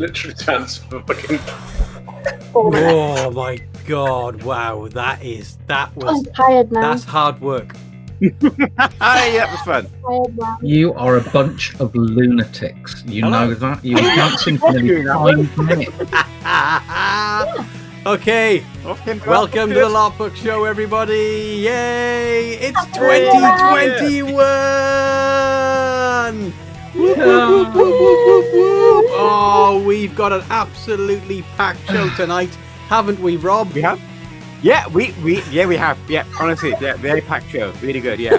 literally stands for fucking. Oh my god! Wow, I'm tired now. that's hard work. Yeah, that was fun. Tired now. You are a bunch of lunatics. You Hello. know that. You were dancing for nearly 5 minutes. Okay, Welcome welcome to the LARPBook show, everybody! Yay! It's 2021! Whoop, whoop, whoop, whoop, whoop, whoop. Oh, we've got an absolutely packed show tonight, haven't we, Rob? We have. Yeah, we have. Yeah, honestly, yeah, very packed show. Really good. Yeah.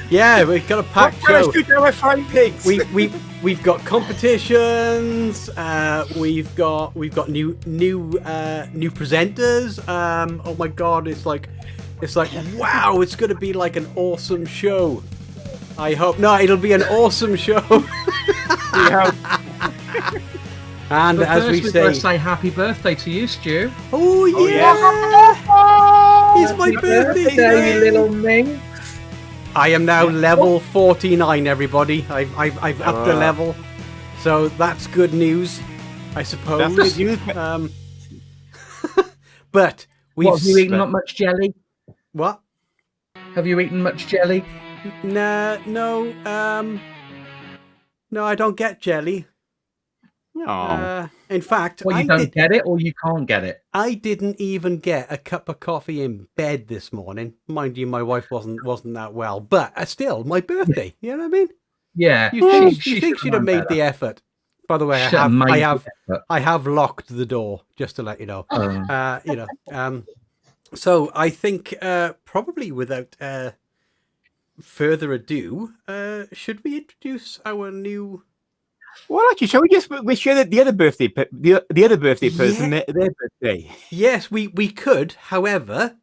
Yeah, we've got a packed show. Pigs. We've got competitions. We've got new presenters. Oh my god, it's like wow, it's gonna be like an awesome show. I hope it'll be an awesome show. We hope. And But as first we we've say, got to say happy birthday to you, Stu. oh yeah, yeah. it's my birthday you today. little ming. I am now level 49, everybody. I've upped a level, so that's good news, I suppose. That's good news. But we've What, have you eaten not much jelly? what? Have you eaten much jelly? No, I don't get jelly. Oh. In fact, Well, you don't get it or you can't get it. I didn't even get a cup of coffee in bed this morning. Mind you, my wife wasn't that well, but still, my birthday. You know what I mean? Yeah. You she think she'd have made the effort? By the way, Should have made the effort. I have locked the door just to let you know. So I think probably without further ado, should we introduce our new? Well, actually, shall we just wish you the other birthday, the other birthday person their birthday? Yes, we could. However,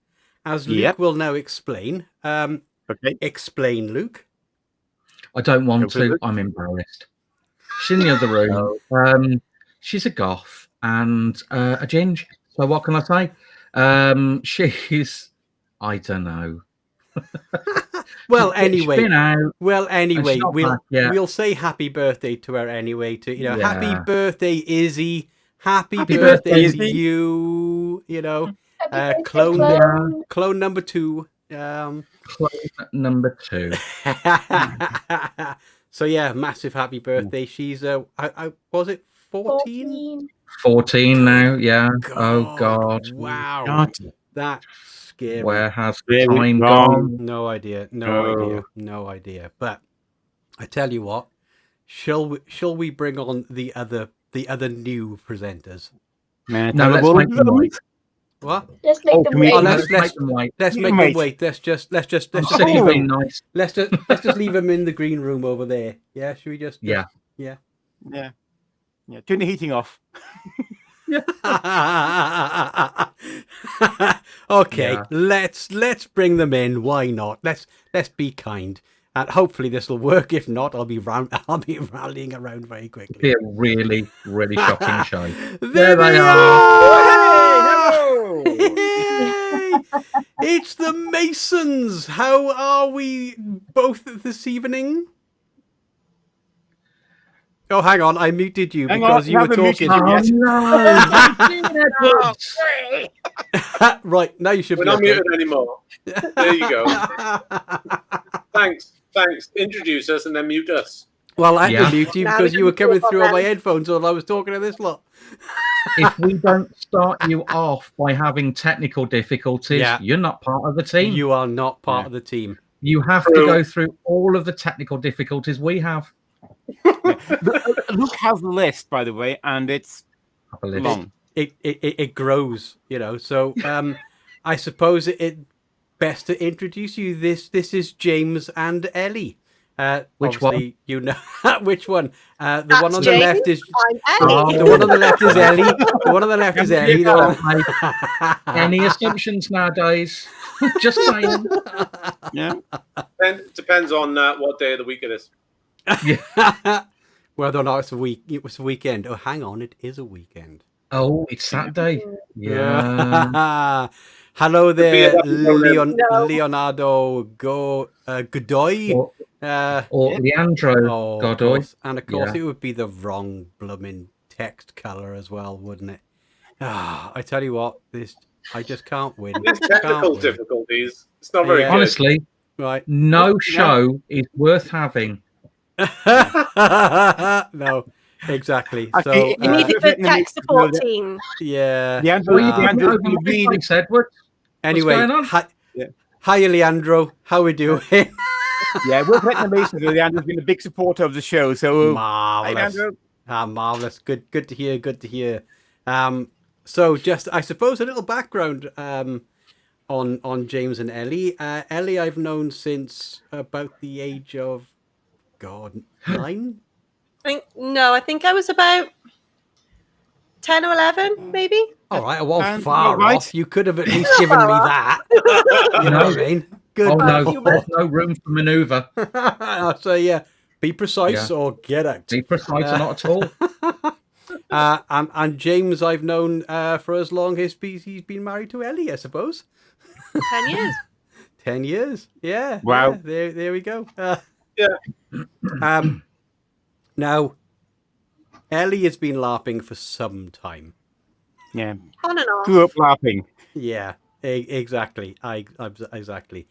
as Luke Yep. will now explain. Okay. Explain, Luke. I don't want Go for to. it. I'm embarrassed. She's in the other room. She's a goth and a ginge. So what can I say? She's, I don't know. Well, She's anyway. been out. Well, anyway, not back yet. we'll say happy birthday to her anyway. To Yeah. happy birthday, Izzy. Happy Happy birthday birthday, to Izzy. you. You know, Happy birthday, clone Clone. clone number 2. Clone number 2. So yeah, massive happy birthday. She's I was it 14? 14 now. Yeah. Oh God. Wow, God. that's scary. Where has Very time wrong. gone? No idea. No. No idea. But I tell you what, shall we bring on the other new presenters? Man, No, let's make them wait. What? Let's make Oh, them can we- wait. Oh, Let's make them wait. Let's You make can them wait. wait. Let's just I'm leave sitting being them. nice. Let's just leave them in the green room over there. Yeah, should we just? Yeah. Yeah. Turn the heating off. Okay, Yeah. let's bring them in. Why not? Let's be kind, and hopefully this will work. If not, I'll be rallying around very quickly. Be a really, really shocking show. There they they are. are! Yay! It's the Masons. How are we both this evening? Oh, hang on. I muted you Hang because on, you were haven't muted talking. you Oh no! Right, now you should We're be not okay. muted anymore. There you go. Thanks. Introduce us and then mute us. Well, I had Yeah. to mute you because you were coming through on my headphones while I was talking to this lot. If we don't start you off by having technical difficulties, Yeah. you're not part of the team. You are not part of the team. You have True. to go through all of the technical difficulties we have. Luke has the list, by the way, and it's I believe. long. It grows, So I suppose it best to introduce you. This is James and Ellie. Which obviously, You know which one? The one on the James. left is I'm Ellie. the one on the left is Ellie. The one on the left is Ellie. The one on... Any assumptions nowadays? Just saying. Yeah. Depends on what day of the week it is. Whether or not it's a weekend. Oh, hang on, it is a weekend. Oh, it's Saturday. Yeah. Hello there, No. Leonardo Godoy. Or Leandro Of Godoy. course. And of course, Yeah. it would be the wrong blooming text color as well, wouldn't it? I tell you what, I just can't win. These technical Can't win. difficulties. It's not very good. Honestly, Right. no show is worth having. No, exactly. Actually, So, You need a good tech support team. yeah. Leandro, Well, you Leandro's over gonna my be place, Edward. Anyway, going on? Hiya, Leandro. How we doing? yeah, we're putting the basis. Leandro's been a big supporter of the show, so hi, Marvelous. Leandro. Marvelous. Good to hear. Good to hear. So just, I suppose, a little background on James and Ellie. Ellie, I've known since about the age of 9. I think I was about 10 or 11, maybe. All right, I wasn't And far you're right. off. You could have at least given me that. You know what I mean? Good. Oh no, you there's no room for manoeuvre. So yeah, be precise or get out. Be precise or not at all. And James, I've known for as long as he's been married to Ellie, I suppose. 10 years. 10 years. Yeah. Wow. Yeah, there we go. Yeah. Now, Ellie has been LARPing for some time. Yeah, On and off. grew up laughing. Yeah, exactly. Exactly.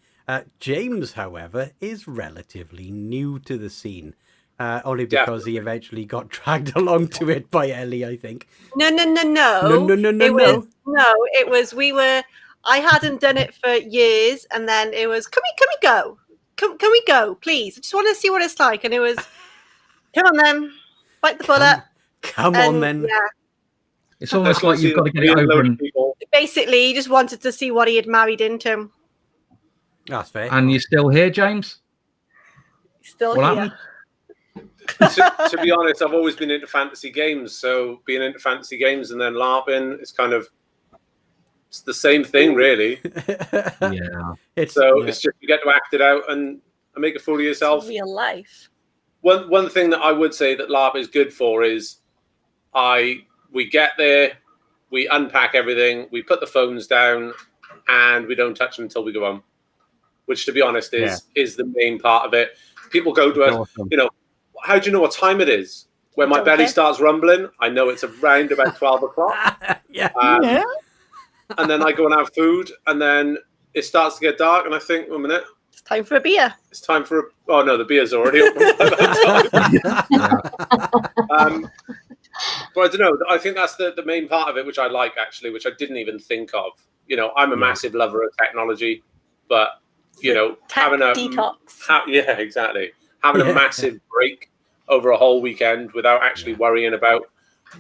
James, however, is relatively new to the scene. Only because he eventually got dragged along to it by Ellie, I think. No. It was I hadn't done it for years, and then it was, can we go? Can we go, please? I just want to see what it's like. And it was, come on then, bite the bullet. Come on then. Yeah. It's almost like you've got to get it over. And Basically, he just wanted to see what he had married into. That's fair. you're still here, James? Still What here. happened? to be honest, I've always been into fantasy games. So being into fantasy games and then LARPing, it's the same thing, really. Yeah. It's just you get to act it out and make a fool of yourself. It's real life. One thing that I would say that LARP is good for is we get there, we unpack everything, we put the phones down, and we don't touch them until we go home. Which, to be honest, is the main part of it. People go to us, Awesome. How do you know what time it is? When my belly starts rumbling, I know it's around about 12 o'clock. Yeah. And then I go and have food, and then it starts to get dark, and I think, a minute, It's time for a beer. it's time for oh no, the beer's already open by that time. But I don't know. I think that's the main part of it, which I like, actually, which I didn't even think of. I'm a massive lover of technology, but having a detox. Exactly. Having a massive break over a whole weekend without actually worrying about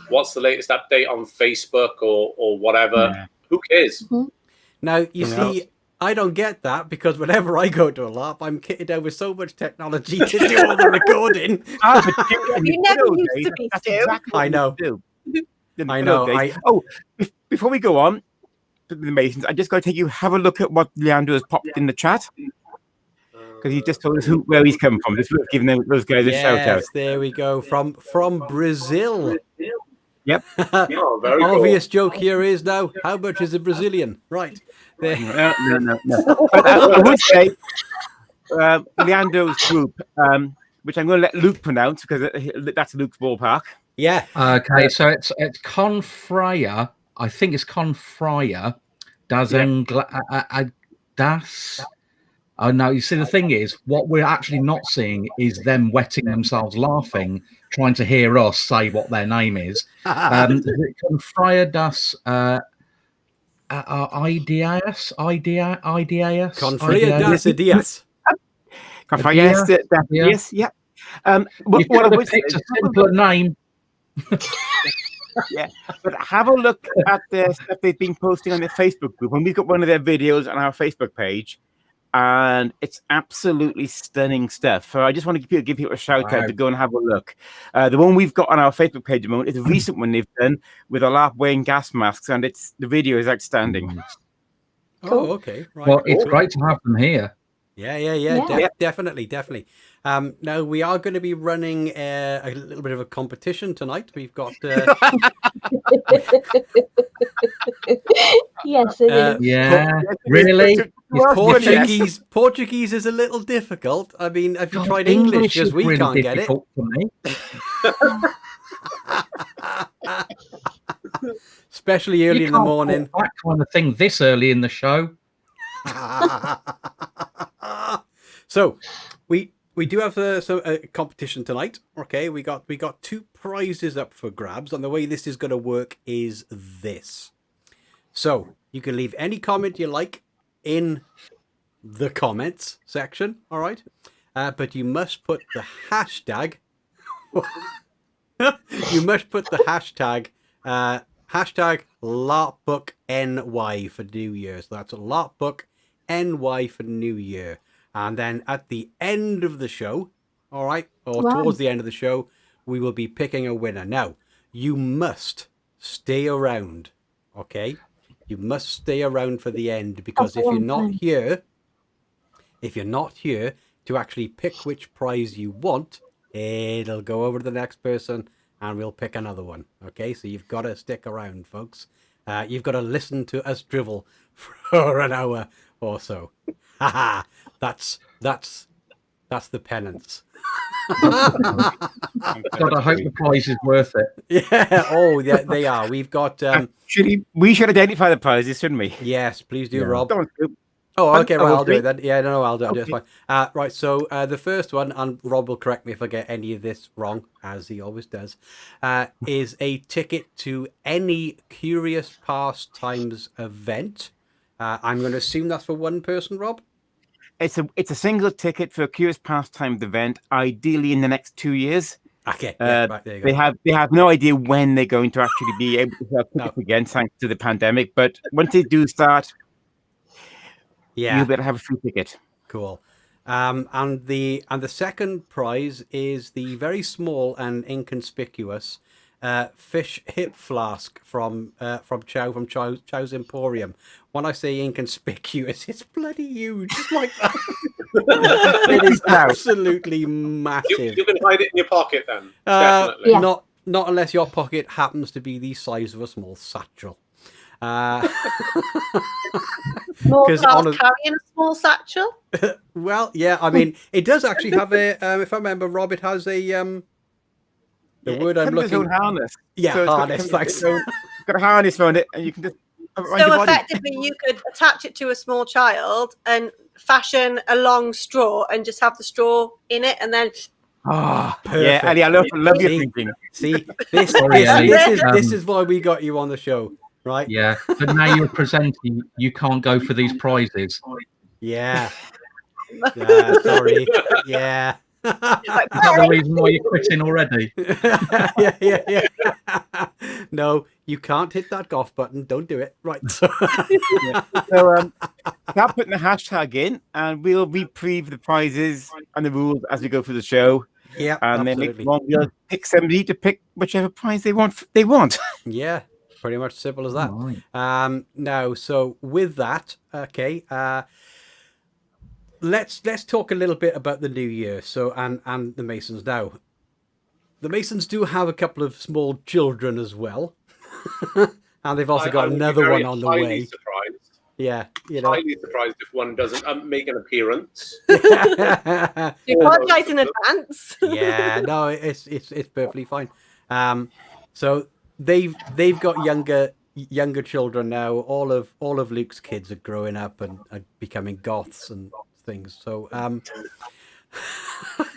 what's the latest update on Facebook or whatever. Yeah. Who cares? Mm-hmm. Now, you see, I don't get that because whenever I go to a LARP, I'm kitted out with so much technology to do all the recording. You never used to be, That's Stu. exactly what I know. we do. I know. Before we go on to the Masons, I just got to have a look at what Leandro has popped in the chat because he just told us where he's come from. Just giving those guys a shout out. There we go. From Brazil. Yep. Oh, very cool. Obvious joke here is now, how much is a Brazilian? Right. There. No. But I would say Leandro's group, which I'm going to let Luke pronounce because that's Luke's ballpark. Yeah. Okay, so it's Confraya. I think it's Confraya. Das. Oh no! You see, the thing is, what we're actually not seeing is them wetting themselves laughing, trying to hear us say what their name is. Confraya das Ideas. Confraya das Ideas. Yes. Yeah. What I would picked a simpler name. Yeah, but have a look at the stuff they've been posting on their Facebook group, and we've got one of their videos on our Facebook page, and it's absolutely stunning stuff. So I just want to give people a shout out to go and have a look. The one we've got on our Facebook page at the moment is a recent one they've done with a LARP wearing gas masks, and the video is outstanding. Oh, okay. Right. Well, it's great to have them here. Yeah. Definitely. Now we are going to be running a little bit of a competition tonight. We've got Yes, it is. Yeah, really? Portuguese is a little difficult. I mean, have you God, tried English? is Because we really can't get it. difficult for me. Especially early You in the can't morning. talk that kind of thing this early in the show. So we do have a competition tonight. Okay, we got 2 prizes up for grabs, and the way this is going to work is this. So you can leave any comment you like in the comments section. All right, but you must put the hashtag. You must put the hashtag LARPBook NY for New Year. So that's LARPBook NY for New Year. And then at the end of the show, all right, or towards the end of the show, we will be picking a winner. Now, you must stay around, okay? You must stay around for the end, because if you're not here to actually pick which prize you want, it'll go over to the next person and we'll pick another one. Okay, so you've got to stick around, folks. You've got to listen to us drivel for an hour or so. Haha, that's the penance. God, I hope the prize is worth it. Yeah, oh, yeah, they are. We've got. We should identify the prizes, shouldn't we? Yes, please do, Yeah. Rob. Don't do- Oh, okay, right, I'll do me? it then. Yeah, no, I'll do it. Okay. It's fine. Right, so the first one, and Rob will correct me if I get any of this wrong, as he always does, is a ticket to any Curious Pastimes event. I'm going to assume that's for one person, Rob? It's a single ticket for a Curious Pastimes event, ideally in the next 2 years. Okay, yeah, right, there you go. They have no idea when they're going to actually be able to sell tickets again, thanks to the pandemic. But once they do start, Yeah, you better have a free ticket. cool. And the second prize is the very small and inconspicuous fish hip flask from Chow's Emporium. When I say inconspicuous, it's bloody huge. It's like that. It is absolutely massive. You can hide it in your pocket then. Definitely. Yeah. Not unless your pocket happens to be the size of a small satchel. More Because carrying a small satchel. well, yeah, I mean, it does actually have a. If I remember, Rob, it has a. The word I'm Its own looking. harness. Yeah, So it's got- harness. Thanks. It's got a harness on it, and you can just. around your So body. effectively, you could attach it to a small child and fashion a long straw and just have the straw in it, and then Ah, Perfect. yeah, Ellie, I love your See? thinking. See, this Sorry, Ellie. this is why we got you on the show, right? Yeah, but now you're presenting, you can't go for these prizes. Yeah. Sorry. Yeah. like, Is that the reason why you're quitting already? yeah. No, you can't hit that golf button. Don't do it. Right. So, So start putting the hashtag in, and we'll reprieve the prizes and the rules as we go through the show. yeah, And absolutely. then we'll pick somebody to pick whichever prize they want. Yeah, pretty much simple as that. Right. Now, so with that, okay, let's talk a little bit about the new year. So and the Masons. Now, the Masons do have a couple of small children as well, and they've also got I would be another very one on the highly way. Surprised. Yeah, you know. Highly surprised if one doesn't make an appearance. you apologise in advance. Yeah, no, it's perfectly fine. So they've got younger children now. All of Luke's kids are growing up and are becoming goths and things. So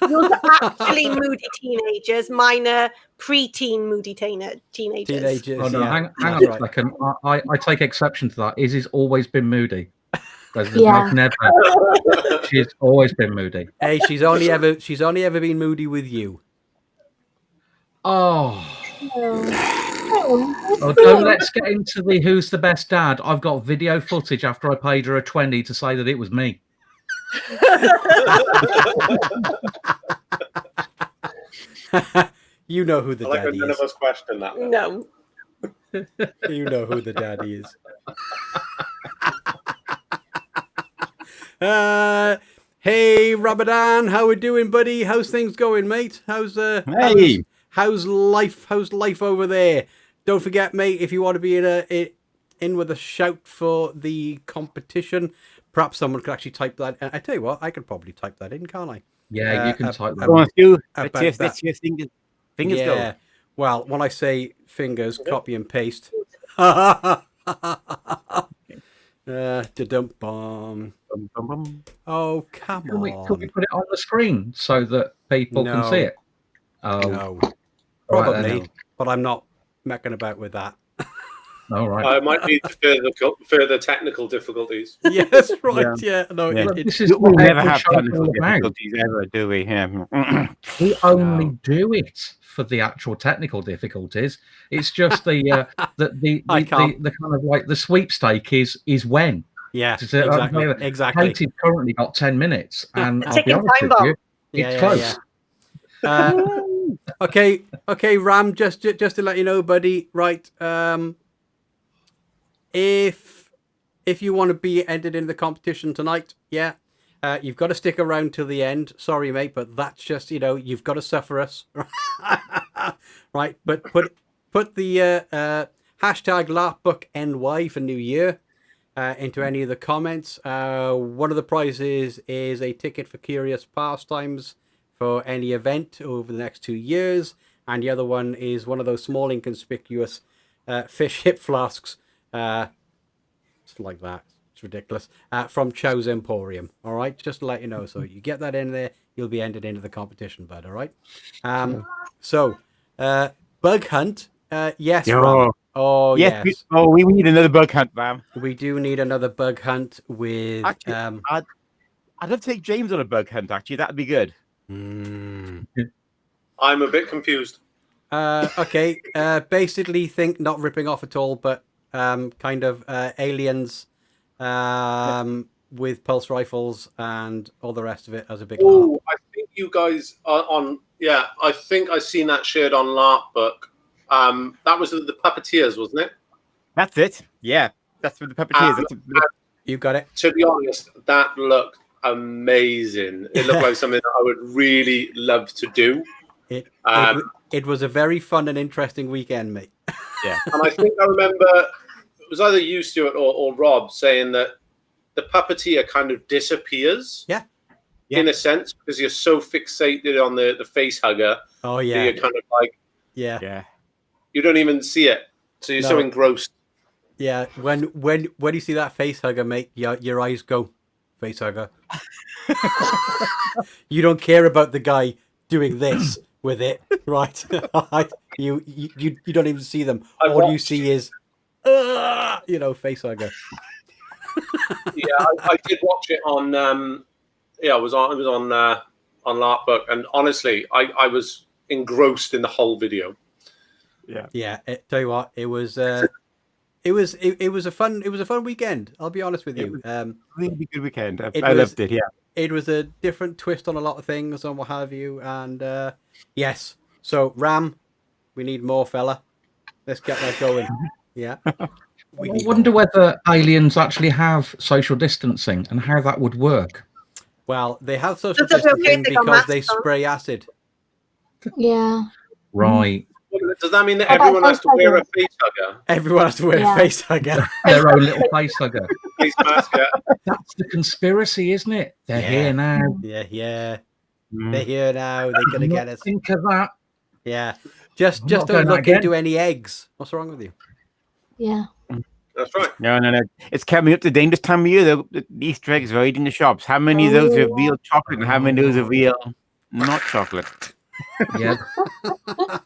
Yours are actually moody teenagers. Mine are pre-teen moody teenagers. teenagers. Oh, no, yeah, hang on that's a right. second. I take exception to that. Izzy's always been moody. Yeah. Never. She's always been moody. Hey, she's only ever been moody with you. Oh. Oh, Oh, don't let's get into the who's the best dad. I've got video footage after I paid her a 20 to say that it was me. You know who the I like when daddy none is. of us question that. then. No. You know who the daddy is. Hey, Ramadan, how we doing, buddy? How's things going, mate? How's Hey. how's life? How's life over there? Don't forget, mate, if you want to be in with a shout for the competition, perhaps someone could actually type that. I tell you what, I could probably type that in, can't I? Yeah, you can type that. Go on, Stu. about Let's hear fingers go. Yeah. Well, when I say fingers, copy and paste. Da-dum-bum. Bum, bum, bum. Oh, come Can we on. put it on the screen so that people can No. see it? Oh, No. right Probably, then. but I'm not mecking about with that. All right. I might need further technical difficulties. Yes, right. Yeah. No, Yeah. This is We'll what never every have show's technical all about. difficulties ever, do we? Yeah. We only No. do it for the actual technical difficulties. It's just the I can't. the kind of like the sweepstake is when. Yeah, So, exactly. yeah, Exactly. Katie's currently got 10 minutes, and A I'll be ticking honest time with bomb. you, Yeah, it's yeah, close. yeah. Okay, Ram. Just to let you know, buddy. Right. If you want to be entered in the competition tonight, yeah, you've got to stick around till the end. Sorry, mate, but that's just you've got to suffer us, right? But put the hashtag LARPBook NY for New Year into any of the comments. One of the prizes is a ticket for Curious Pastimes for any event over the next 2 years, and the other one is one of those small inconspicuous fish hip flasks. It's like that. It's ridiculous. From Chow's Emporium. All right, just to let you know. So you get that in there, you'll be entered into the competition, bud. All right. So bug hunt. Yes. Ram. Oh Yes. yes. We need another bug hunt, Bam. We do need another bug hunt with. Actually, I'd love to take James on a bug hunt. Actually, that'd be good. I'm a bit confused. Okay. Basically, think not ripping off at all, but kind of aliens with pulse rifles and all the rest of it as a big Oh, LARP. I think you guys are on. Yeah, I think I've seen that shared on LARPBook. That was the puppeteers, wasn't it? That's it. Yeah, that's for the puppeteers. You got it. To be honest, that looked amazing. It looked like something that I would really love to do. It was a very fun and interesting weekend, mate. Yeah. And I think I remember it was either you, Stuart, or Rob saying that the puppeteer kind of disappears. Yeah. In a sense, because you're so fixated on the face hugger. Oh that yeah. You're kind of like, Yeah. you don't even see it. So you're so No. engrossed. Yeah. When you see that face hugger, mate, your eyes go face hugger. You don't care about the guy doing this with it, right? you don't even see them. All you see is face hugger. Yeah, I did watch it on. It was on LARPBook, and honestly, I was engrossed in the whole video. Yeah. Tell you what, it was a fun weekend. I'll be honest with you. Really good weekend. I loved it. Yeah. It was a different twist on a lot of things and what have you. And yes, so Ram, we need more, fella. Let's get that going. Yeah. I wonder whether aliens actually have social distancing and how that would work. Well, they have social Does it okay distancing if they got because they masks on? spray acid. Yeah. Right. Does that mean that How about everyone has to face wear a hugger? face hugger? Everyone has to wear Yeah. a face hugger. Their own little face hugger. Face mask, yeah. That's the conspiracy, isn't it? They're Yeah. here now. Yeah. Mm. They're here now. They're gonna get us. Think of that. Yeah. Just I'm not don't going look again. into any eggs. What's wrong with you? Yeah. That's right. No. It's coming up to dangerous time of year. The Easter eggs right in the shops. How many of those are real chocolate and how many of those are real not chocolate? Yeah.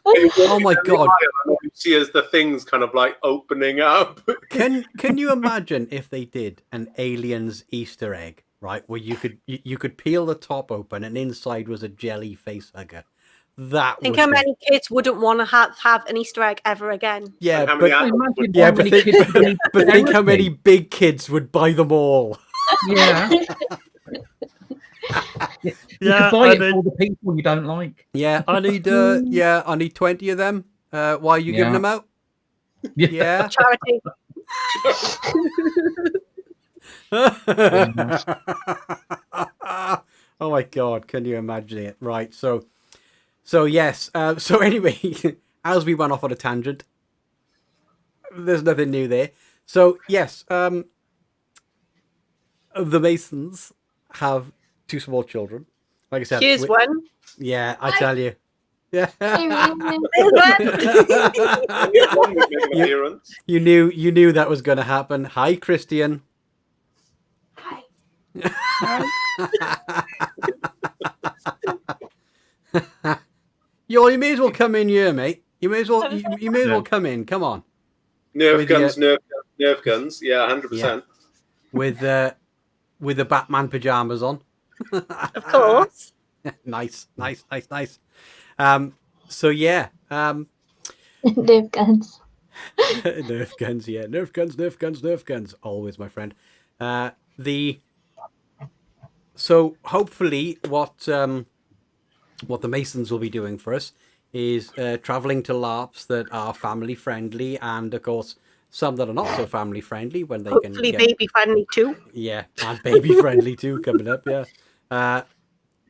Oh my God. And you see as the things kind of like opening up. Can you imagine if they did an aliens Easter egg, right? Where you could peel the top open and inside was a jelly face hugger. That Think would how be- many kids wouldn't want to have an Easter egg ever again? Yeah, And how but many adults would- yeah, how but many kids would need but think how many therapy. big kids would buy them all. Yeah. You could buy it for all the people you don't like. Yeah, I need 20 of them. Why are you giving Yeah. them out? Yeah. Charity. Oh my God, can you imagine it? Right, so yes. So anyway, as we went off on a tangent, there's nothing new there. So yes, the Masons have 2 small children. Like I said, Here's one. yeah, I tell you. Yeah. Hey, Raymond. There's one. Here's one would make an appearance. You knew that was going to happen. Hi, Christian. You may as well come in here, mate. You may as well. You may as well come in. Come on. Nerf guns. Yeah, 100%. With the Batman pajamas on. Of course. Nice. So yeah. Nerf guns. Nerf guns, yeah. Nerf guns. Always, my friend. So hopefully what the Masons will be doing for us is traveling to LARPs that are family friendly, and of course some that are not so family friendly when they Hopefully can baby friendly too. yeah, and baby friendly too coming up, yeah.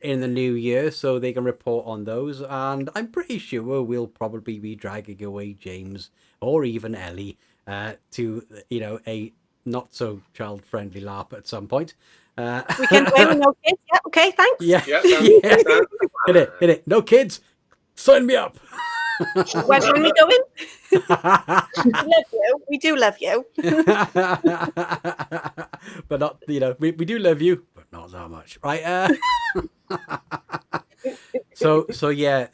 In the new year, so they can report on those, and I'm pretty sure we'll probably be dragging away James or even Ellie to a not so child friendly LARP at some point. Weekend away with no kids. Yeah, okay, thanks. Yeah, Yeah, hit it. No kids, sign me up. When we go in, we love you. We do love you. But not, we do love you, but not that much, right? So yeah,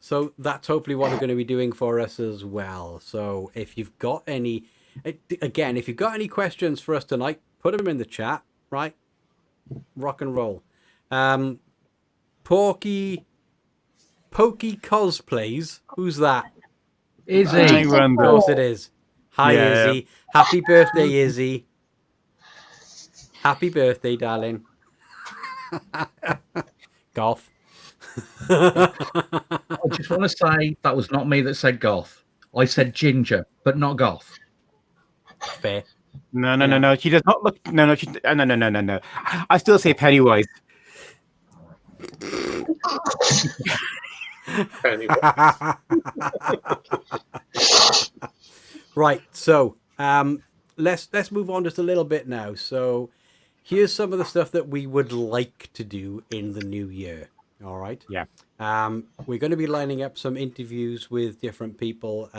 so that's hopefully what they're going to be doing for us as well. So if you've got any questions for us tonight, put them in the chat, right? Rock and roll. Pokey Cosplays. Who's that? Izzy. Of course it is. Hi, Yeah. Izzy. Happy birthday, Izzy. Happy birthday, darling. Golf. I just want to say that was not me that said goth. I said ginger, but not goth. Fair. No. She does not look. No. No. I still say Pennywise. Anyway. Right. So let's move on just a little bit now. So here's some of the stuff that we would like to do in the new year. All right. Yeah. We're going to be lining up some interviews with different people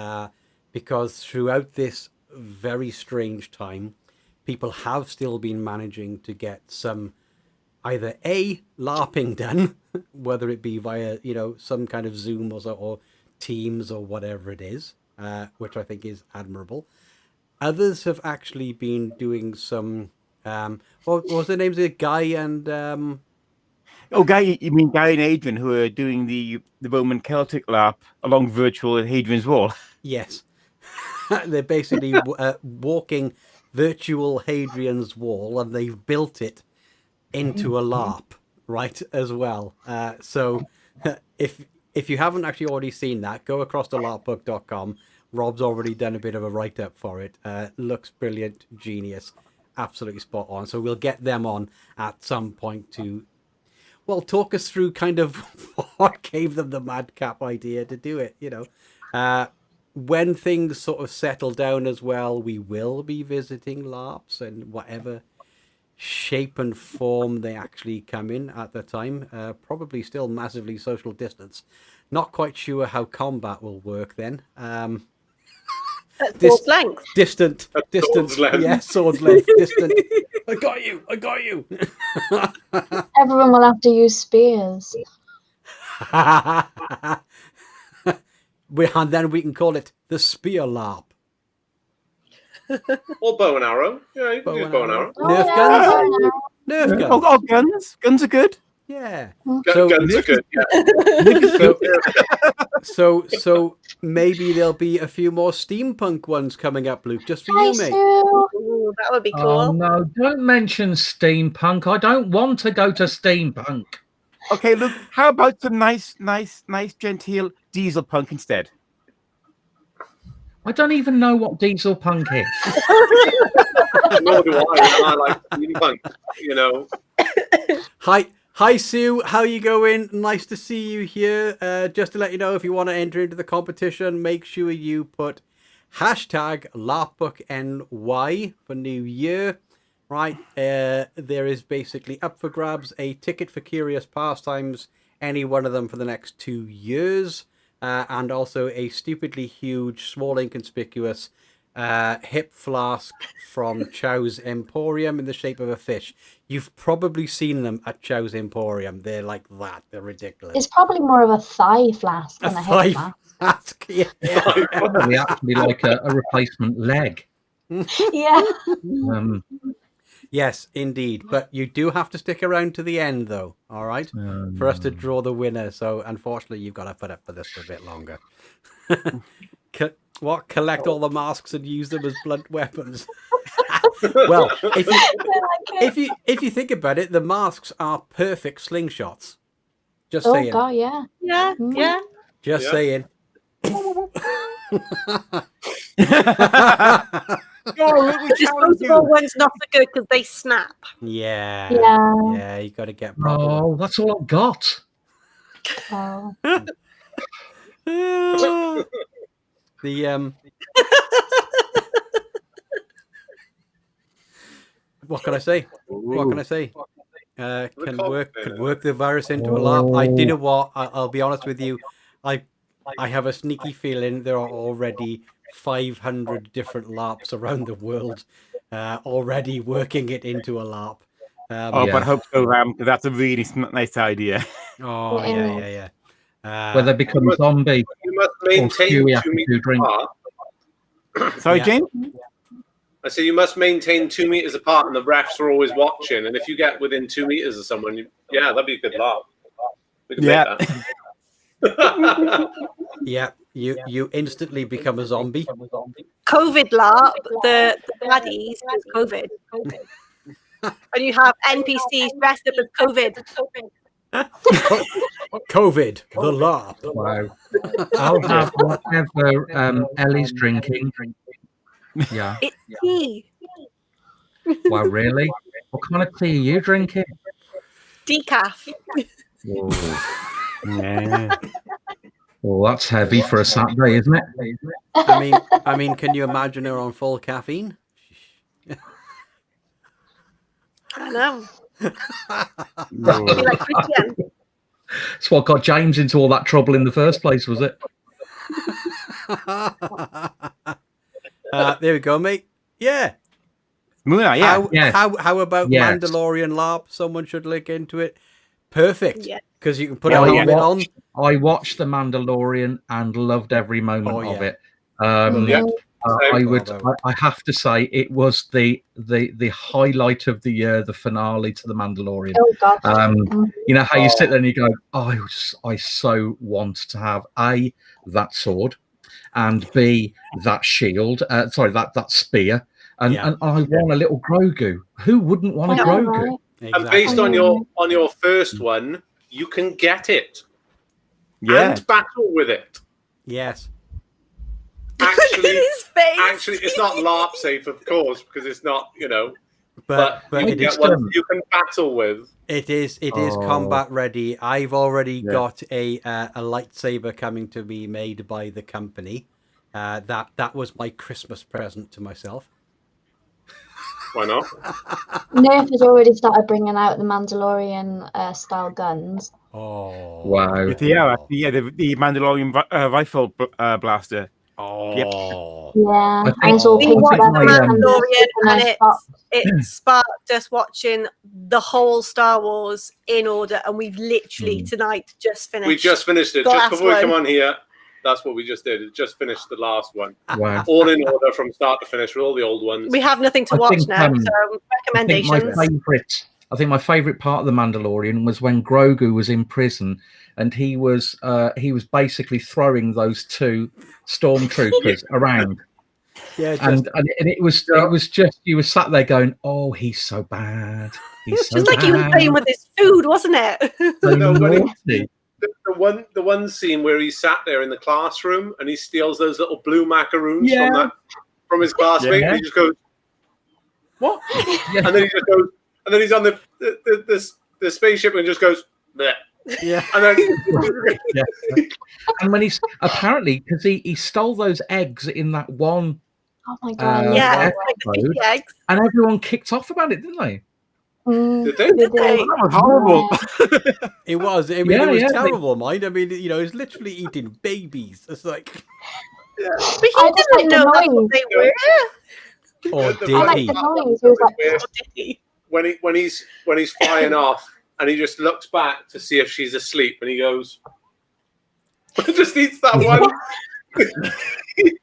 because throughout this very strange time, people have still been managing to get some either LARPing done, whether it be via some kind of Zoom or Teams or whatever it is, which I think is admirable. Others have actually been doing some. What was their names? Guy and. Guy, you mean Guy and Adrian, who are doing the Roman Celtic LARP along virtual at Hadrian's Wall? Yes. They're basically walking virtual Hadrian's Wall, and they've built it into a LARP, right, as well. So if you haven't actually already seen that, go across to LARPBook.com. Rob's already done a bit of a write-up for it. Looks brilliant, genius, absolutely spot on. So we'll get them on at some point to... Well, talk us through kind of what gave them the madcap idea to do it, when things sort of settle down as well, we will be visiting LARPs and whatever shape and form they actually come in at the time. Probably still massively social distance. Not quite sure how combat will work then. At full length. Distant. Sword's length. Yeah, sword's length. Distant. I got you. Everyone will have to use spears. And then we can call it the Spear LARP. Or bow and arrow. Yeah, you can use bow and arrow. Nerf Oh, guns. yeah. Nerf guns. Guns. Guns are good. Yeah. Guns are good. Yeah. So maybe there'll be a few more steampunk ones coming up, Luke, just for you, mate. Ooh, that would be cool. Oh no! Don't mention steampunk. I don't want to go to steampunk. Okay, look. How about some nice, genteel diesel punk instead? I don't even know what diesel punk is. Nor do I. I like steampunk. Hi, Sue. How you going? Nice to see you here. Just to let you know, if you want to enter into the competition, make sure you put hashtag LARPBookNY for New Year. Right. There is basically up for grabs a ticket for Curious Pastimes, any one of them for the next 2 years, and also a stupidly huge, small, inconspicuous hip flask from Chow's Emporium in the shape of a fish. You've probably seen them at Chow's Emporium. They're like that. They're ridiculous. It's probably more of a thigh flask than a hip thigh flask. flask. Yeah. Probably actually like a replacement leg. Yeah. Yes, indeed. But you do have to stick around to the end, though. All right, for us to draw the winner. So unfortunately, you've got to put up for this for a bit longer. Collect all the masks and use them as blunt weapons? Well, if you think about it, the masks are perfect slingshots. Just Oh saying. god, yeah. Yeah, yeah. Just saying. Disposable ones not so good because they snap. Yeah. Yeah. Yeah, you got to get proper one. Oh, that's all I've got. Oh. The what can I say? What can I say? Can work the virus into a LARP. You know what? I'll be honest with you. I have a sneaky feeling there are already 500 different LARPs around the world already working it into a LARP. But I hope so, that's a really nice idea. Oh, yeah. Where they become zombie. You must maintain 2 meters drink. apart. Sorry, James? I say you must maintain 2 meters apart, and the refs are always watching. And if you get within 2 meters of someone, that'd be a good laugh. We can make that. Yeah, you instantly become a zombie. COVID LARP, the baddies is COVID. And you have NPCs dressed up as COVID. COVID, the LARP. Wow. I'll have whatever Ellie's drinking. Yeah. It's tea. Wow, really? What kind of tea are you drinking? Decaf. Yeah. Well, that's heavy for a Saturday, isn't it? I mean, can you imagine her on full caffeine? I know. No. Be like Christian. That's what got James into all that trouble in the first place, was it? There we go, mate. Yeah. Muna, yeah. How about Mandalorian LARP? Someone should look into it. Perfect. Yeah. Because you can put a helmet on. I watched The Mandalorian and loved every moment of it. I have to say it was the highlight of the year, the finale to The Mandalorian. Oh god. You know how you sit there and you go, I so want to have A, that sword, and B, that shield. That spear. And I want a little Grogu. Who wouldn't want a Grogu? Right. Exactly. And based on your first one, you can get it. Yeah. And battle with it. Yes. Actually, His face. actually, it's not LARP safe, of course, because it's not, But you can it get is one you can battle with. It is combat ready. I've already got a lightsaber coming to be made by the company. That was my Christmas present to myself. Why not? Nerf has already started bringing out the Mandalorian style guns. Oh wow! The Mandalorian rifle blaster. Oh Yeah, I and it's all We painted watched up. the Mandalorian and it sparked us watching the whole Star Wars in order, and we've literally tonight just finished. We just finished it. the Just last before we come one. on here, that's what we just did. It just finished the last one. Wow. All in order from start to finish with all the old ones. We have nothing to I watch think, now, so I recommendations. think my favourite part of The Mandalorian was when Grogu was in prison and he was basically throwing those two stormtroopers around. yeah, And it was just you were sat there going, oh, he's so bad. He's so Just like he was bad. playing with his food, wasn't it? So No, when he- naughty. The one scene where he sat there in the classroom and he steals those little blue macaroons from his classmate, and he just goes, "What?" Yeah. And then he just goes, and then he's on the the spaceship and just goes, bleh. Yeah. And then Yeah. And when he's apparently because he stole those eggs in that one Oh my god. Yeah, episode, like the fifty eggs. and everyone kicked off about it, didn't they? Did they? Did they? That was horrible. It was. I mean, Yeah, it was yeah, terrible, mind. I mean, you know, he's literally eating babies. It's like, But he I just like didn't the know that's what noise. they were. or The- did I like he? the noise. It was like, Where- Or did he? when he's flying off and he just looks back to see if she's asleep and he goes, just eats that one. It's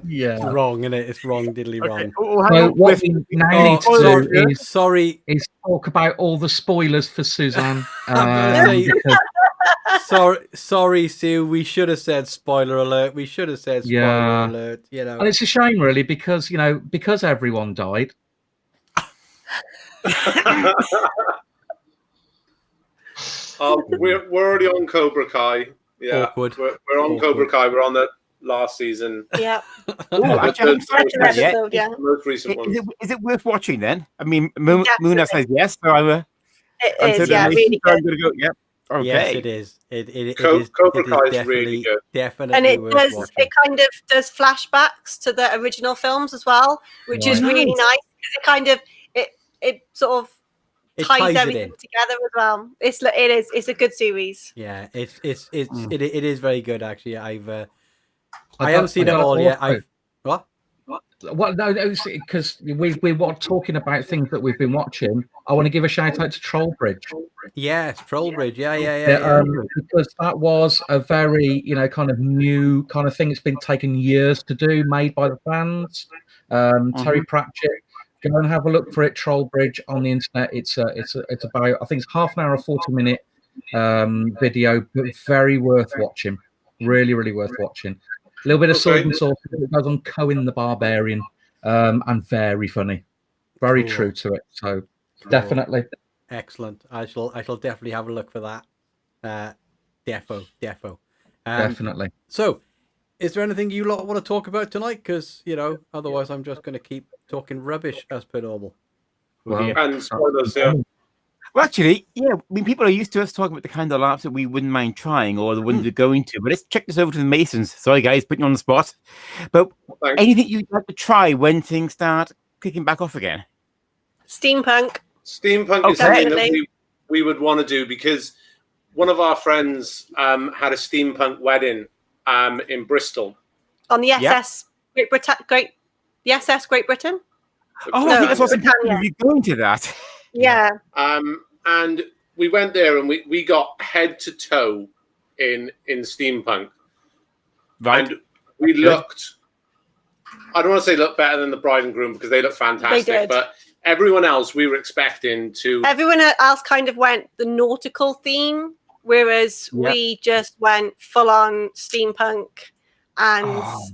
Yeah. wrong, isn't it? It's wrong, diddly wrong. Well, hang So on, what with- we now Oh, need to do sorry, is talk about all the spoilers for Suzanne. I'm gonna say- Because- sorry, Sue. We should have said spoiler alert. We should have said spoiler Yeah. alert. You know, and it's a shame, really, because because everyone died. We're already on Cobra Kai. Yeah, Awkward. We're on Awkward. Cobra Kai. We're on the last season. Yeah. Ooh, actually, I haven't started that yet. Episode, yeah. The most recent one. Is it worth watching then? I mean, Definitely. Muna says yes, so I'm It is, yeah, really I'm good. going to go. Yep. Okay. yes, it is. It is. Cobra it Kai is definitely, really good. Definitely, And it worth does. watching. It kind of does flashbacks to the original films as well, which is Right. really nice. 'Cause it kind of it sort of It ties it everything in. together as well. It's a good series. Yeah, it is very good actually. I I haven't seen it gotta all yet. also- What? Well, no, because we were talking about things that we've been watching. I want to give a shout out to Trollbridge. Yes, Trollbridge. Yeah. Because that was a very kind of new kind of thing. It's been taken years to do, made by the fans. Terry Pratchett. Go and have a look for it. Trollbridge on the internet. It's about I think it's half an hour, 40-minute video, but very worth watching. Really, really worth watching. A little bit of sword and sorcery. It goes on Cohen the Barbarian, and very funny, very Cool. true to it. So Cool. definitely. Excellent. I shall definitely have a look for that. Defo. Definitely. So, is there anything you lot want to talk about tonight? Because otherwise I'm just going to keep talking rubbish as per normal. Well, And spoilers, yeah. Well, actually, yeah. I mean, people are used to us talking about the kind of laughs that we wouldn't mind trying or the ones we're going to. But let's check this over to the Masons. Sorry, guys, putting you on the spot. But Thanks. anything you'd like to try when things start kicking back off again? Steampunk. Steampunk is Okay. something that we would want to do because one of our friends had a steampunk wedding in Bristol. On the Yeah. SS Great Britain. The SS Great Britain. Oh, No, I think that's what's Britannia. important. If you're going to that. Yeah. And we went there and we got head to toe in steampunk. Right. And we looked, I don't want to say look better than the bride and groom because they look fantastic, They did. but everyone else we were expecting to. Everyone else kind of went the nautical theme, whereas Yeah. we just went full on steampunk, and Oh.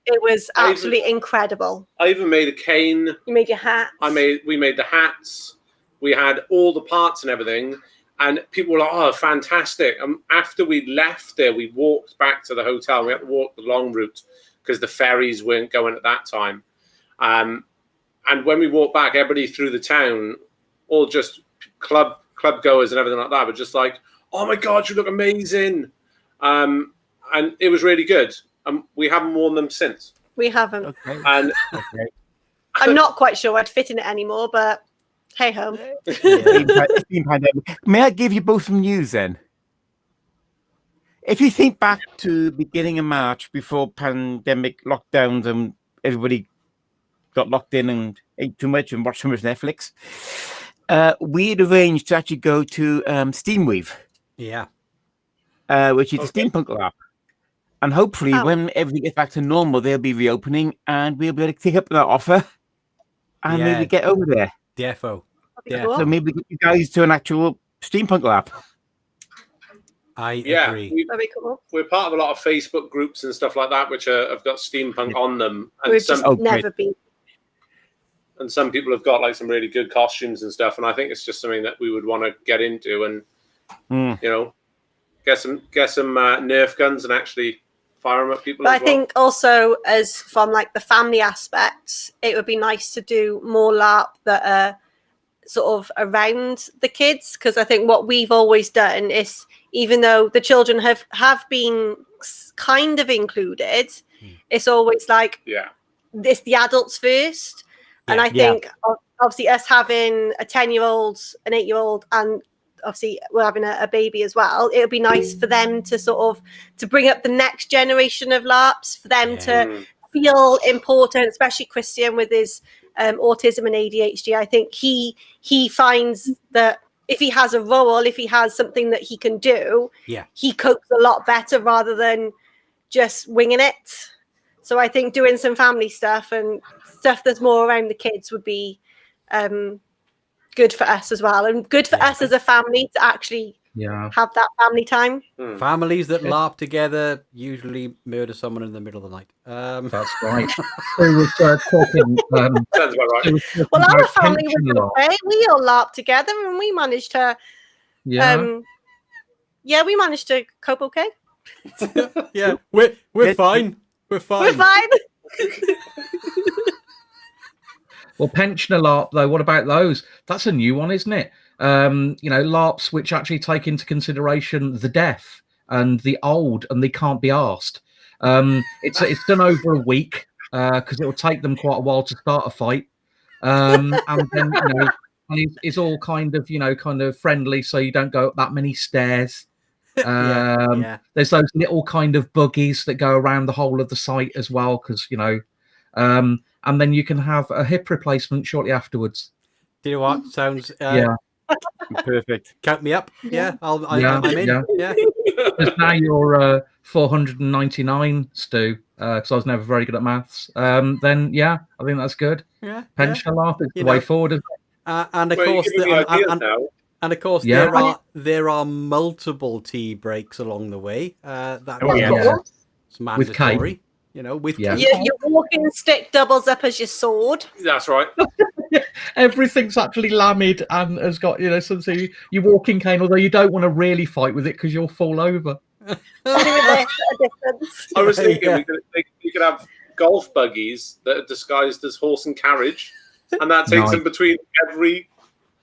it was I even- absolutely incredible. I even made a cane. You made your hat. We made the hats. We had all the parts and everything. And people were like, oh, fantastic. After we left there, we walked back to the hotel. We had to walk the long route because the ferries weren't going at that time. And when we walked back, everybody through the town, all just club goers and everything like that, were just like, oh my God, you look amazing. And it was really good. We haven't worn them since. We haven't. Okay. And Okay. I'm not quite sure I'd fit in it anymore, but hey ho. It's been pandemic. May I give you both some news then? If you think back to the beginning of March before pandemic lockdowns and everybody got locked in and ate too much and watched too much Netflix, we'd arranged to actually go to Steamweave, Yeah. which is a steampunk lab. And hopefully Oh. when everything gets back to normal, they'll be reopening and we'll be able to take up that offer and Yeah. maybe get over there. Defo. That'd be Yeah. cool. So maybe get you guys to an actual steampunk lab. I yeah, agree. That'd be cool. we're part of a lot of Facebook groups and stuff like that, which have got steampunk on them. And We've some just Oh, great. never been. and some people have got like some really good costumes and stuff. And I think it's just something that we would want to get into and get some Nerf guns and actually fire them at people. But I as well. think also, as from like the family aspect, it would be nice to do more LARP that are sort of around the kids, because I think what we've always done is, even though the children have been kind of included, it's always like it's the adults first. And I think obviously us having a 10-year-old, an 8-year-old, and obviously we're having a baby as well, it would be nice for them to sort of to bring up the next generation of LARPs, for them to feel important, especially Christian with his autism and ADHD. I think he finds that if he has a role, if he has something that he can do, he copes a lot better rather than just winging it. So I think doing some family stuff and stuff that's more around the kids would be good for us as well, and good for us as a family to actually have that family time. Families that LARP together usually murder someone in the middle of the night. That's right. We were talking. Sounds about right. Well, our family was okay. We all LARP together, and we managed to. We managed to cope okay. We're fine. We're fine. We're fine. Well, pensioner LARP though, what about those? That's a new one, isn't it? LARPs which actually take into consideration the deaf and the old, and they can't be asked. It's done over a week because it will take them quite a while to start a fight, and then and it's all kind of friendly, so you don't go up that many stairs. There's those little kind of buggies that go around the whole of the site as well, because and then you can have a hip replacement shortly afterwards. Do you know what? Sounds perfect. Count me up. I'm in. Because now you're 499, Stu, because I was never very good at maths. Then I think that's good. Pensioner LARP is the way forward, isn't it? And of course, there are multiple tea breaks along the way. It's mandatory. With Kate. With your walking stick doubles up as your sword. That's right. Everything's actually lamed and has got something. Your walking cane, although you don't want to really fight with it because you'll fall over. I was thinking we could have golf buggies that are disguised as horse and carriage, and that takes them between every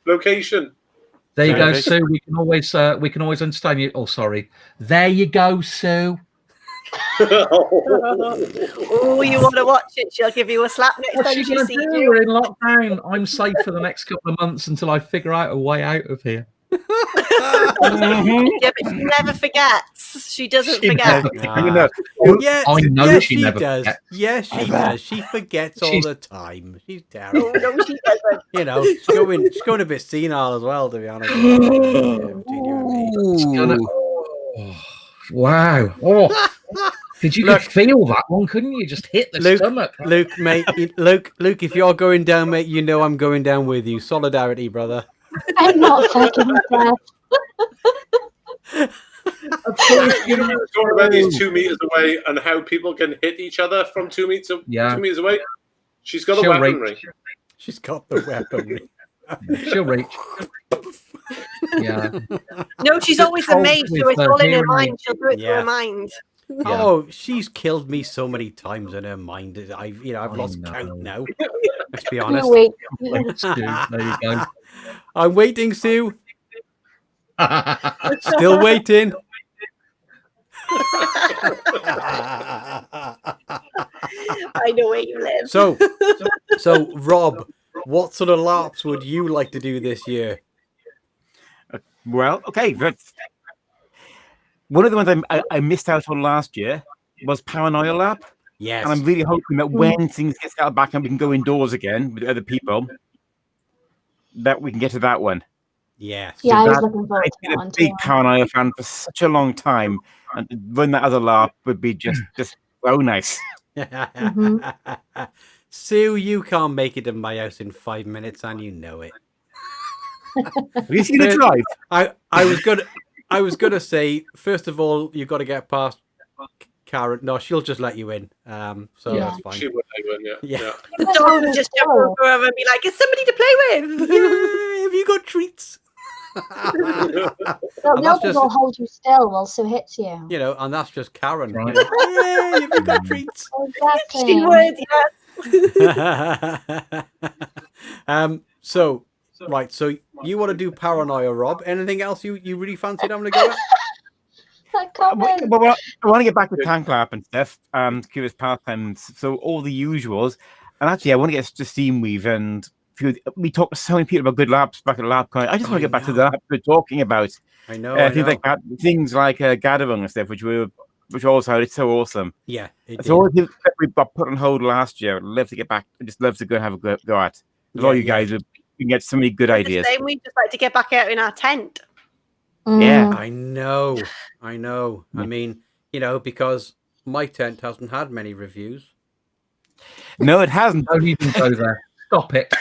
location. There you go, Sue. We can always understand you. Oh, sorry. There you go, Sue. Oh, you want to watch it? She'll give you a slap next time she sees you. We're in lockdown. I'm safe for the next couple of months until I figure out a way out of here. Yeah, but she never forgets. She doesn't forget. I know she never does. forgets. Yes, she does. She forgets all the time. She's terrible. No, she doesn't. She's going a bit senile as well, to be honest. Wow. Oh. Could you feel that one, couldn't you? Just hit the stomach. Luke, mate. Luke, if you're going down, mate, I'm going down with you. Solidarity, brother. I'm not fucking deaf. You know, talking about these 2 meters away and how people can hit each other from 2 meters, 2 meters away. She's got the weaponry. She's got the weaponry. She'll reach. Yeah. No, she's always amazed. So it's all in her mind. She'll do it through her mind. Oh, she's killed me so many times in her mind. I've lost count now. Let's be honest. Wait. There you go. I'm waiting, Sue. Still waiting. I know where you live. So Rob, what sort of LARPs would you like to do this year? Well, okay. One of the ones I missed out on last year was Paranoia LARP. Yes. And I'm really hoping that when things get started back and we can go indoors again with other people, that we can get to that one. Yes. Yeah, I was looking forward to that one. I've been a big Paranoia fan for such a long time, and to run that as a LARP would be just so nice. Sue, you can't make it to my house in 5 minutes, and you know it. Have you seen the drive? I was gonna say, first of all, you've got to get past Karen. No, she'll just let you in. So that's fine. She would let you in, yeah. The dog would just jump over her and be like, "Is somebody to play with? Yeah, have you got treats?" They'll just hold you still while Sue hits you. And that's just Karen. Right. Yeah, have you got treats? Exactly. She would, yes. So Right, so you want to do Paranoia, Rob? Anything else you really fancied having a go at? Well, I want to get back to tank lap and stuff. Curious pastimes. So all the usuals, and actually, I want to get to Steam Weave and we talked to so many people about good laps back at LARPCon. I just want to get back to the laps we're talking about. I know. Things like Gadabung and stuff, which also it's so awesome. Yeah, it's all the that we got put on hold last year. I'd love to get back. I'd just love to go and have a go at. All you guys can get so many good ideas. We just like to get back out in our tent. Yeah, I know. Yeah. I mean, because my tent hasn't had many reviews. No, it hasn't. Don't even go there. Stop it.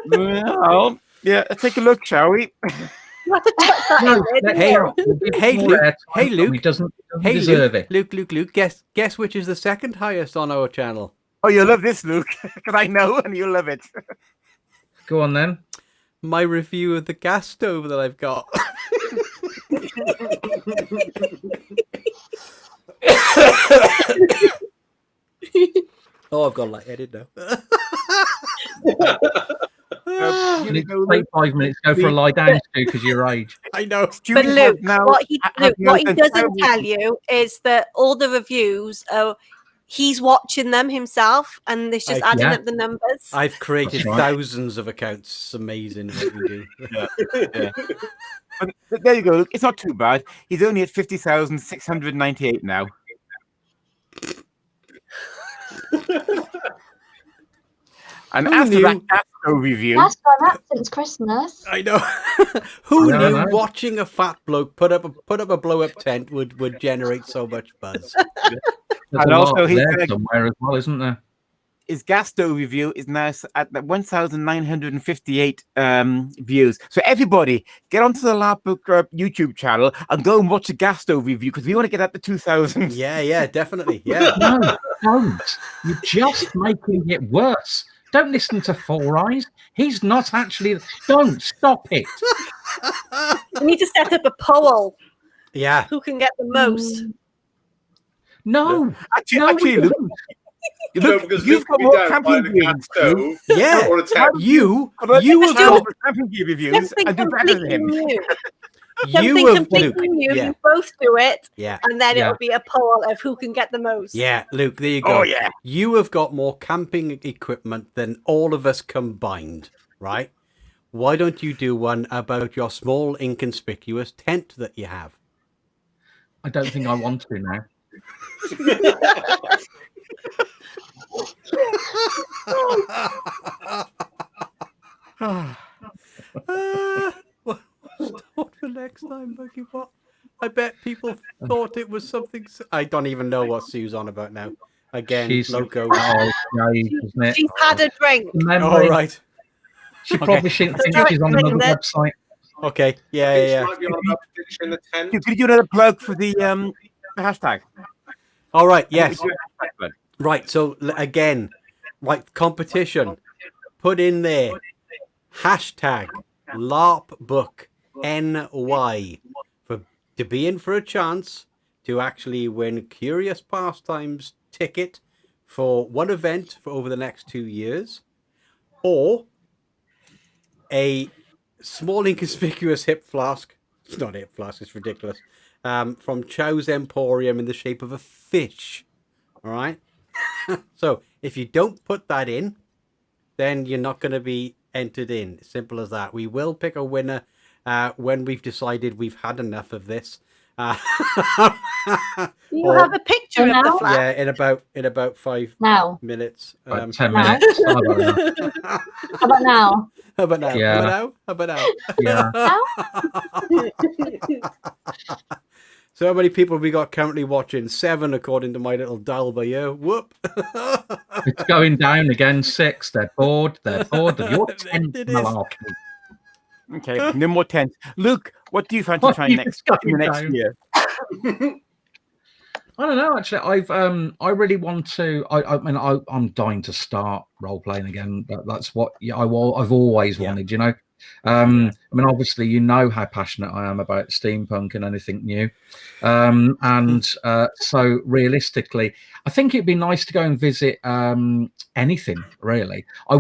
Well, yeah, let's take a look, shall we? Hey, Luke. He doesn't deserve it. Luke. Guess which is the second highest on our channel. Oh, you'll love this, Luke, because I know, and you'll love it. Go on then. My review of the gas stove that I've got. Oh, I've got lightheaded now. You need to take 5 minutes, go for a lie down, Stu, because your age. I know. But Luke, what he doesn't tell you is that all the reviews are he's watching them himself, and it's just adding up the numbers. I've created thousands of accounts. It's amazing what we do. Yeah. But there you go. Look, it's not too bad. He's only at 50,698 now. And after that Castro review, that's gone up since Christmas. I know. Who knew watching a fat bloke put up a blow up tent would generate so much buzz? And also, he's somewhere as well, isn't there? His gas stove review is now at 1,958 views. So everybody, get onto the LARPBook YouTube channel and go and watch the gas stove review because we want to get up to 2,000. Yeah, definitely. Yeah. No, don't. You're just making it worse. Don't listen to Four Eyes. He's not actually. Don't stop it. We need to set up a poll. Yeah. Who can get the most? No. Actually, Luke. Look, you've got more camping gear. Yeah, you have got camping gear reviews and do better than him. Something completely new. You both do it, and then it'll be a poll of who can get the most. Yeah, Luke, there you go. Oh yeah, you have got more camping equipment than all of us combined, right? Why don't you do one about your small, inconspicuous tent that you have? I don't think I want to now. What for next time, Bucky? What? I bet people thought it was something. I don't even know what Sue's on about now. Again, she's loco. She's had a drink. All right. She probably shouldn't think she's on another website. Okay. Yeah. Did you do another plug for the hashtag? All right. Yes. Right. So again, competition. Put in there hashtag LARPBook NY to be in for a chance to actually win Curious Pastimes ticket for one event for over the next 2 years, or a small inconspicuous hip flask. It's not a hip flask, it's ridiculous. From Chow's Emporium in the shape of a fish. All right. So if you don't put that in, then you're not going to be entered in. Simple as that. We will pick a winner when we've decided we've had enough of this. You have a picture of the flag. Yeah, in about 5 minutes. 10 minutes. How about now? How about now? Yeah. How about now? Yeah. So how many people have we got currently watching? 7, according to my little dial by here. Whoop. It's going down again. 6. They're bored. You're 10 malarkey. Okay, no more 10. Luke, what do you fancy trying next year? I don't know. Actually, I really want to. I'm dying to start role playing again. That's what I've always wanted. I mean, obviously, you know how passionate I am about steampunk and anything new. So realistically, I think it'd be nice to go and visit anything, really. I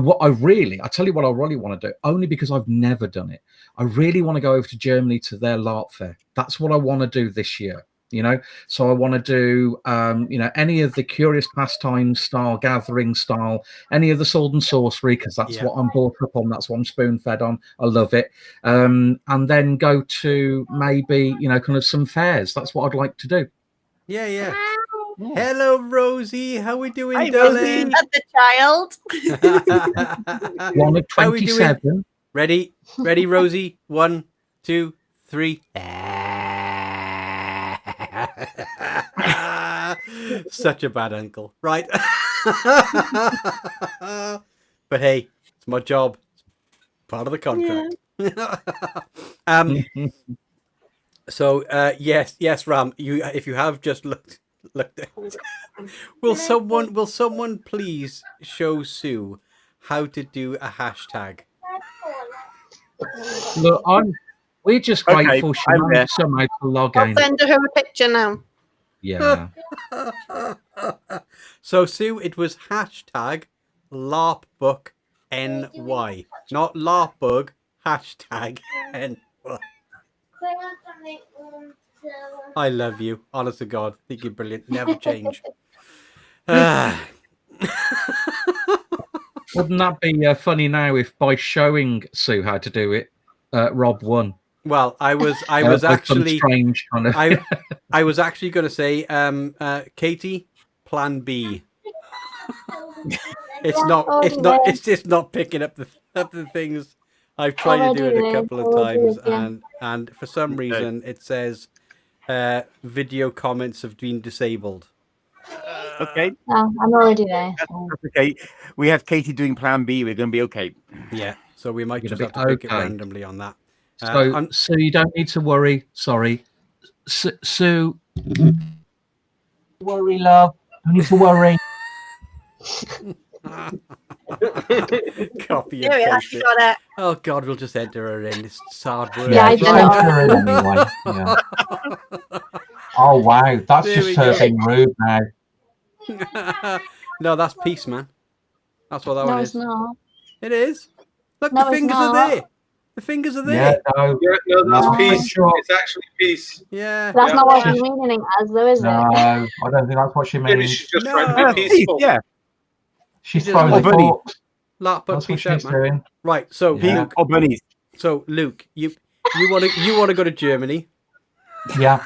tell you what I really want to do, only because I've never done it. I really want to go over to Germany to their LARP fair. That's what I want to do this year. So I want to do any of the Curious Pastimes style, gathering style, any of the sword and sorcery, because that's what I'm brought up on, that's what I'm spoon fed on. I love it. And then go to maybe kind of some fairs. That's what I'd like to do. Yeah. Hello, Rosie. How we doing, Hi, darling? At the child. One of 27. Ready, Rosie? 1, 2, 3. Such a bad uncle, right? But hey, it's my job. It's part of the contract. So yes, Ram. If you have just looked at, will someone please show Sue how to do a hashtag? Look, we're just grateful she managed somehow to log I'll in. send her a picture now. Yeah. So Sue, it was hashtag LARPBook NY, not LARPBook, hashtag NY. I love you, honest to God. Think you're brilliant. Never change. Wouldn't that be funny now if by showing Sue how to do it, Rob won? Well, I was actually strange kind of. I was actually going to say, Katie, Plan B. It's just not picking up the things. I've tried to do it a couple of times, and for some reason it says video comments have been disabled. Okay. No, I'm already there. So. That's okay. We have Katie doing Plan B. We're going to be okay. Yeah, so we might just have to pick it randomly on that. So you don't need to worry. Sorry, Sue. Worry, love. Don't need to worry. Copy There we and are. paste She it. got it. Oh God, we'll just enter her in. It's hard work. Yeah, I just done it enter her in anyway. Yeah. Oh wow, that's There just we her go. being rude now. No, that's peace, man. That's what that No, one it's is. not. It is. Look, No, the it's fingers are not. there. The fingers are Yeah, there. no, Yeah, no, that's No, peace. sure. It's actually peace. Yeah. That's Yeah. not what she's meaning it as, though, is no, it? I don't think that's what she Maybe means. she's just No. trying to Oh, be peaceful. Yeah. She's She throwing doesn't the like- forks. LARPBook, That's what peace out, she's man. doing. Right. So, Yeah. Luke, Or bunnies. you want to go to Germany? Yeah.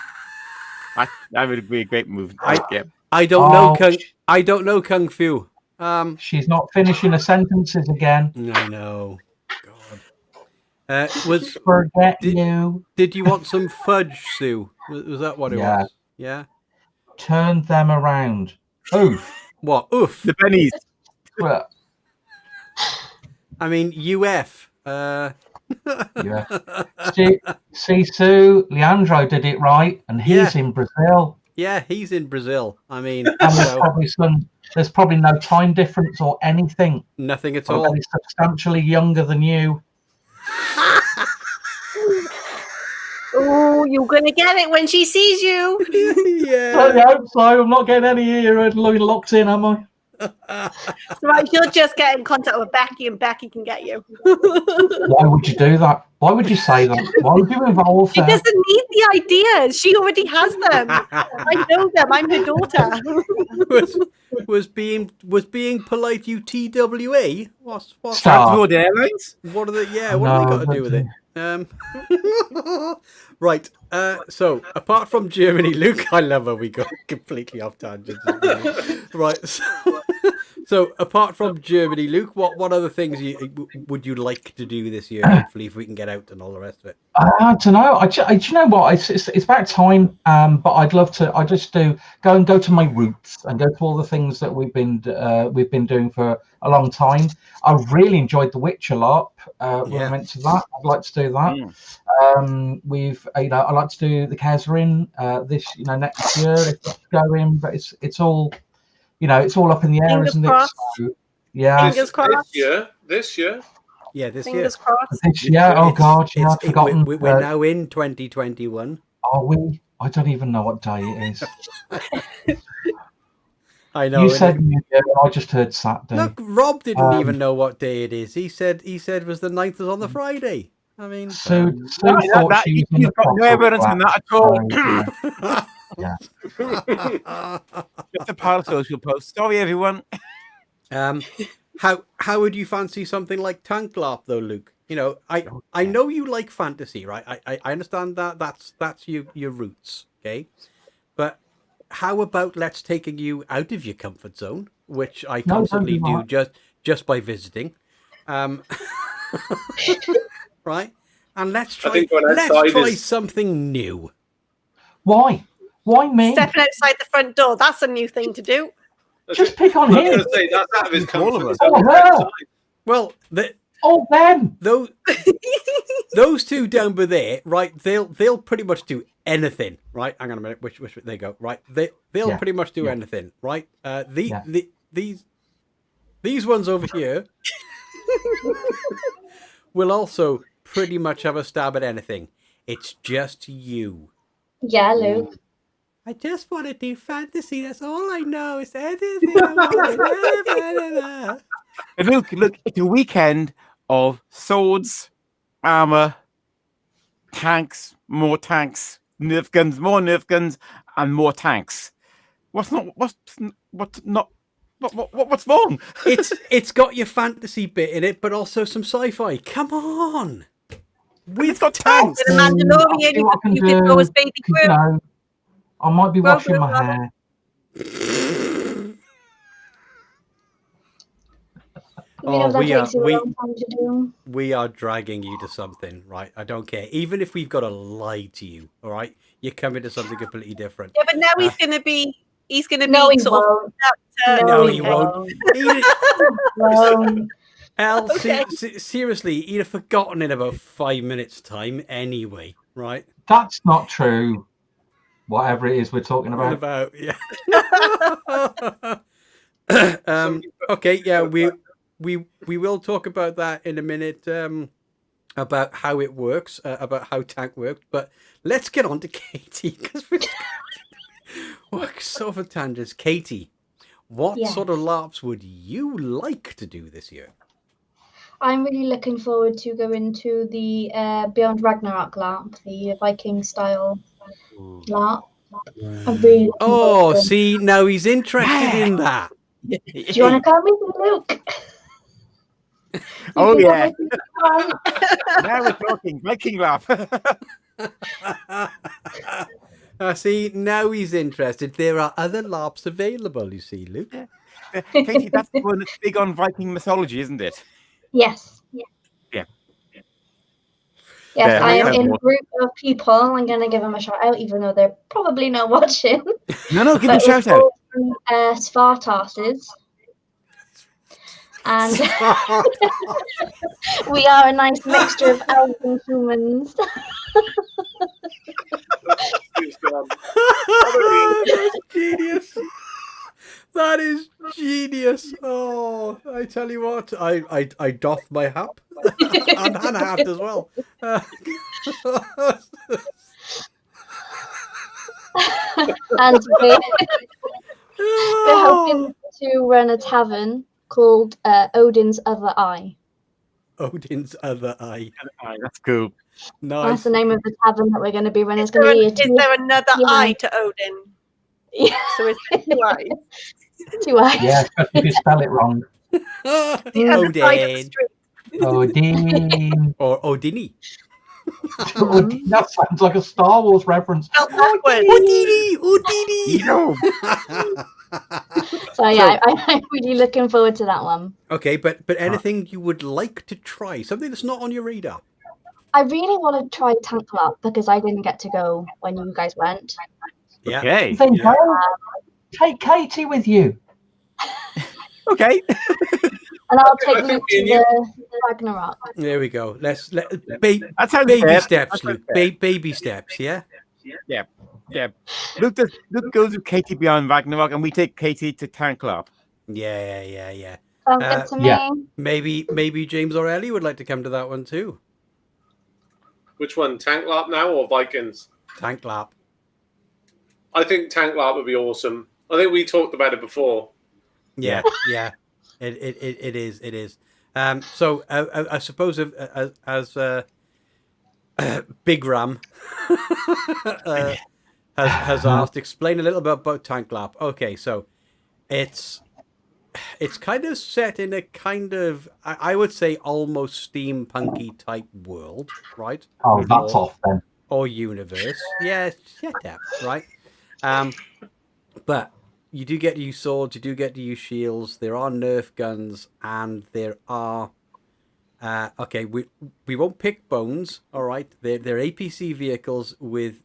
That would be a great move. Yeah. I don't know Oh, I don't know kung fu. She's not finishing her sentences again. I know. God. Forget Did- you. Did you want some fudge, Sue? Was that what it Yeah. was? Yeah. Turn them around. Oof. What? Oof. The bunnies. Well, I mean, UF. yeah. See, Sue, Leandro did it right, and he's in Brazil. Yeah, he's in Brazil. I mean, And so, there's probably no time difference or anything. nothing at Although all. he's substantially younger than you. Oh, you're gonna get it when she sees you. Yeah. I hope so. I'm not getting any ear locked in, am I? Right, she'll just get in contact with Becky, and Becky can get you. Why would you do that? Why would you say that? Why would you involve She her? doesn't need the ideas. She already has them. I know them. I'm her daughter. was being polite UTWA? What's Stop. Transport Airlines? what are they? Yeah, Oh, what have they no, got to do with it? Right. So apart from Germany, Luke, I love how we got completely off tangent. Right. So apart from Germany, Luke, what other things would you like to do this year? Hopefully, if we can get out and all the rest of it. I don't know. Do you know what? It's about time. But I'd love to. I just go to my roots and go to all the things that we've been doing for a long time. I really enjoyed The Witcher LARP. When I went to that, I'd like to do that. I'd like to do the Kazrin this next year if it's going, but it's all it's all up in the air, Fingers isn't crossed. it? So, yeah. Fingers crossed. This year. Yeah, this year. Fingers crossed. Yeah. Oh God, yeah, I've It's- forgotten. we're now in 2021. Are we? I don't even know what day it is. I know. You said New Year, and I just heard Saturday. Look, Rob didn't Um, even know what day it is. He said it was the 9th was on the Friday. I mean, Sue No, thought that, she was you've got no evidence on that at all. Just a parasocial post. Sorry, everyone. How would you fancy something like Tank LARP though, Luke? You know, I know you like fantasy, right? I understand that's your roots, okay? But how about let's taking you out of your comfort zone, which I No, constantly don't do do just by visiting, right? And let's I try think going outside is- something new. Why? Why me? Stepping outside the front door, that's a new thing to do. Just pick on I was him. going to say that's out of his All of comfort us. zone. Oh, her. outside. Well, Oh, them. those two down by there, right? They'll pretty much do anything, right? Hang on a minute, which they go, right? They'll Yeah, pretty much do yeah. anything, right? Yeah. These ones over here will also pretty much have a stab at anything. It's just you. Yeah, Luke. I just want to do fantasy. That's all I know. It's anything I want. And look, it's a weekend of swords, armor, tanks, more tanks, Nerf guns, more Nerf guns, and more tanks. What's wrong? It's got your fantasy bit in it, but also some sci-fi. Come on. It's got tanks. With a Mandalorian, you could go as baby You Groot. know, I might be Well, washing good, my well. hair. We know that we takes you a we- long time to do. We are dragging you to something, right? I don't care. Even if we've got to lie to you, all right? You're coming to something completely different. Yeah, but now he's gonna be No, he sort of won't. No, he he won't. won't. Al, Okay. seriously, he'd have forgotten in about 5 minutes' time anyway, right? That's not true. Whatever it is we're talking What about. about, yeah. Okay, yeah, we will talk about that in a minute, about how it works, about how Tank works, but let's get on to Katie, because we're sort of tangents. Katie, what Yes. sort of LARPs would you like to do this year? I'm really looking forward to going to the Beyond Ragnarok LARP, the Viking style LARP. I'm really looking Oh, forward to it. see, now he's interested in that. Do you want to come with me, Luke? Oh, You can yeah. come with me, Frank. Now we're talking Viking laugh. See, now he's interested. There are other LARPs available, you see, Luke. Katie, that's the one that's big on Viking mythology, isn't it? Yes. Yeah. Yes, Yeah, I am that's in a more- group of people. I'm going to give them a shout out, even though they're probably not watching. No, give them a But shout we're out. called, Svartasses. And we are a nice mixture of elves and humans. That's genius. That is genius. Oh, I tell you what, I doff my hat and a hat as well. And we're hoping to run a tavern called Odin's Other Eye. Odin's Other Eye. That's cool. That's Nice. the name of the tavern that we're going to be running. Is It's going to be there, is there another Yeah. eye to Odin? Yeah. So it's 2 eyes. 2 eyes. Yeah, especially if you spell it wrong. The other side of the Odin. street. Odin. Or Odini. That sounds like a Star Wars reference. Spelled backwards. Odini. No. So yeah, I'm really looking forward to that one. Okay, but anything you would like to try? Something that's not on your radar? I really want to try Tank LARP because I didn't get to go when you guys went. Yeah. Okay. Then Yeah. go. Take Katie with you. Okay. And I'll take I you think to me and the Ragnarok. There we go. Let That sounds baby fair. steps, That Luke. sounds fair. Baby steps. Yeah. Yeah. Luke goes with Katie beyond Ragnarok, and we take Katie to Tank Club. Yeah. Sounds good to me. Yeah. Maybe James or Ellie would like to come to that one too. Which one, Tank LARP now or Vikings? Tank LARP. I think Tank LARP would be awesome. I think we talked about it before. Yeah. It is. So I suppose as Big Ram has asked, explain a little bit about Tank LARP. Okay, so it's kind of set in a kind of, I would say, almost steampunky type world, right? Oh, that's off then. Or universe. Yeah, shut up, right? But you do get to use swords, you do get to use shields, there are Nerf guns, and there are okay, we won't pick bones, all right? They're APC vehicles with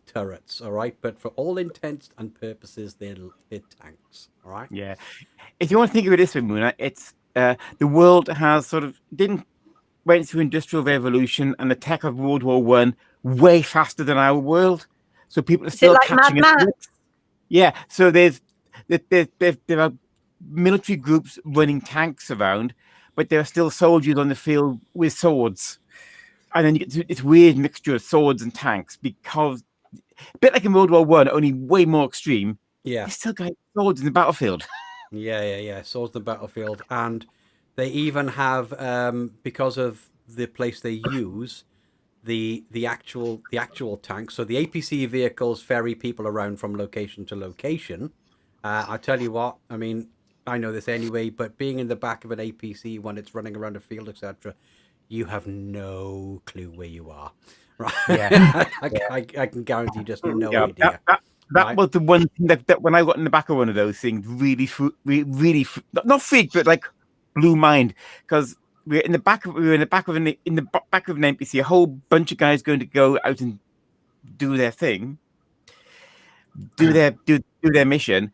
turrets, all right? But for all intents and purposes, they're tanks, all right? Yeah. If you want to think of it this way, Moona, it's the world has went through industrial revolution and the tech of World War One way faster than our world. So people are still catching up. Yeah. So there are military groups running tanks around, but there are still soldiers on the field with swords. And then you get this weird mixture of swords and tanks, because a bit like in World War One, only way more extreme. Yeah. They still got swords in the battlefield. Yeah. Swords in the battlefield. And they even have, because of the place they use, the actual tanks. So the APC vehicles ferry people around from location to location. I tell you what, I mean, I know this anyway, but being in the back of an APC when it's running around a field, etc., you have no clue where you are. Right? Yeah. I can guarantee just no idea. That was the one thing that when I got in the back of one of those things, really not freaked, but like blew mind, because we were in the back of an NPC, a whole bunch of guys going to go out and do their thing, do their mission.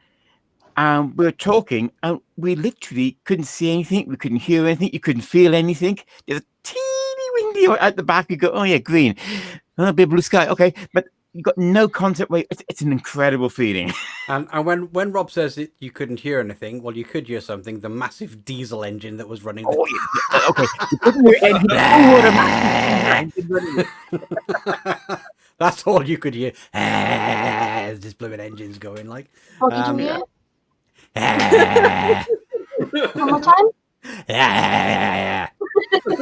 And we were talking, and we literally couldn't see anything. We couldn't hear anything. You couldn't feel anything. There's a teeny window out the back. You go, oh yeah, green, a bit blue sky. Okay, but you got no concept. Wait, it's an incredible feeling. And when Rob says that you couldn't hear anything, well, you could hear something. The massive diesel engine that was running. Oh, yeah. Okay, you couldn't hear anything. That's all you could hear. This blooming engine's going like. What did you hear? Yeah. One more time? Yeah.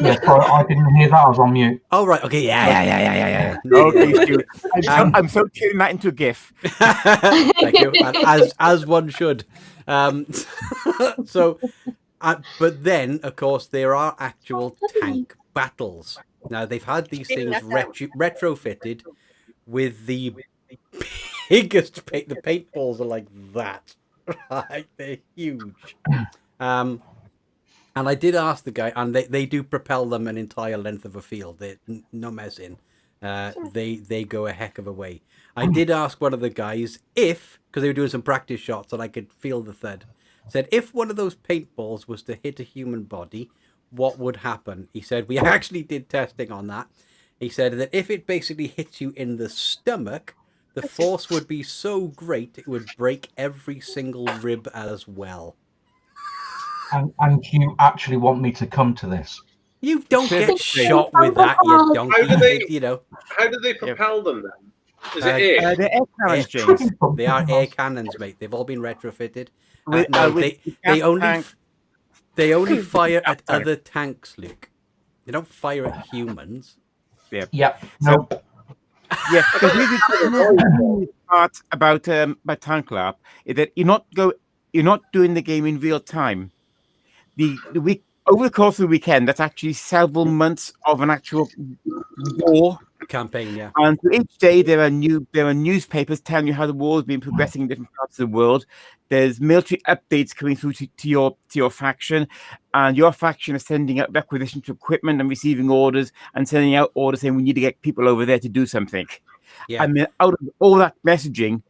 Yeah, sorry, I didn't hear that. I was on mute. Oh, right. Okay. Yeah. Okay, Stu. I'm so tuning that into a GIF. Thank you. And as one should. So, but then, of course, there are actual tank battles. Now, they've had these things retrofitted with the biggest paint. The paintballs are like that. Right? They're huge. And I did ask the guy, and they do propel them an entire length of a field. They're no messing. They go a heck of a way. I did ask one of the guys because they were doing some practice shots and I could feel the thud. Said, if one of those paintballs was to hit a human body, what would happen? He said, we actually did testing on that. He said that if it basically hits you in the stomach, the force would be so great it would break every single rib as well. And you actually want me to come to this? You don't get shot with that, you donkey. How do they propel them then? Is it air? They're air cannons, James. They are air cannons, mate. They've all been retrofitted. They only fire at other tanks, Luke. They don't fire at humans. Yep. No. Yeah, because the part about Tank LARP is that you're not doing the game in real time. The week over the course of the weekend, that's actually several months of an actual war campaign. Yeah, and for each day there are newspapers telling you how the war has been progressing in different parts of the world. There's military updates coming through to your faction, and your faction is sending out requisitions to equipment and receiving orders and sending out orders saying we need to get people over there to do something. Yeah. And then out of all that messaging,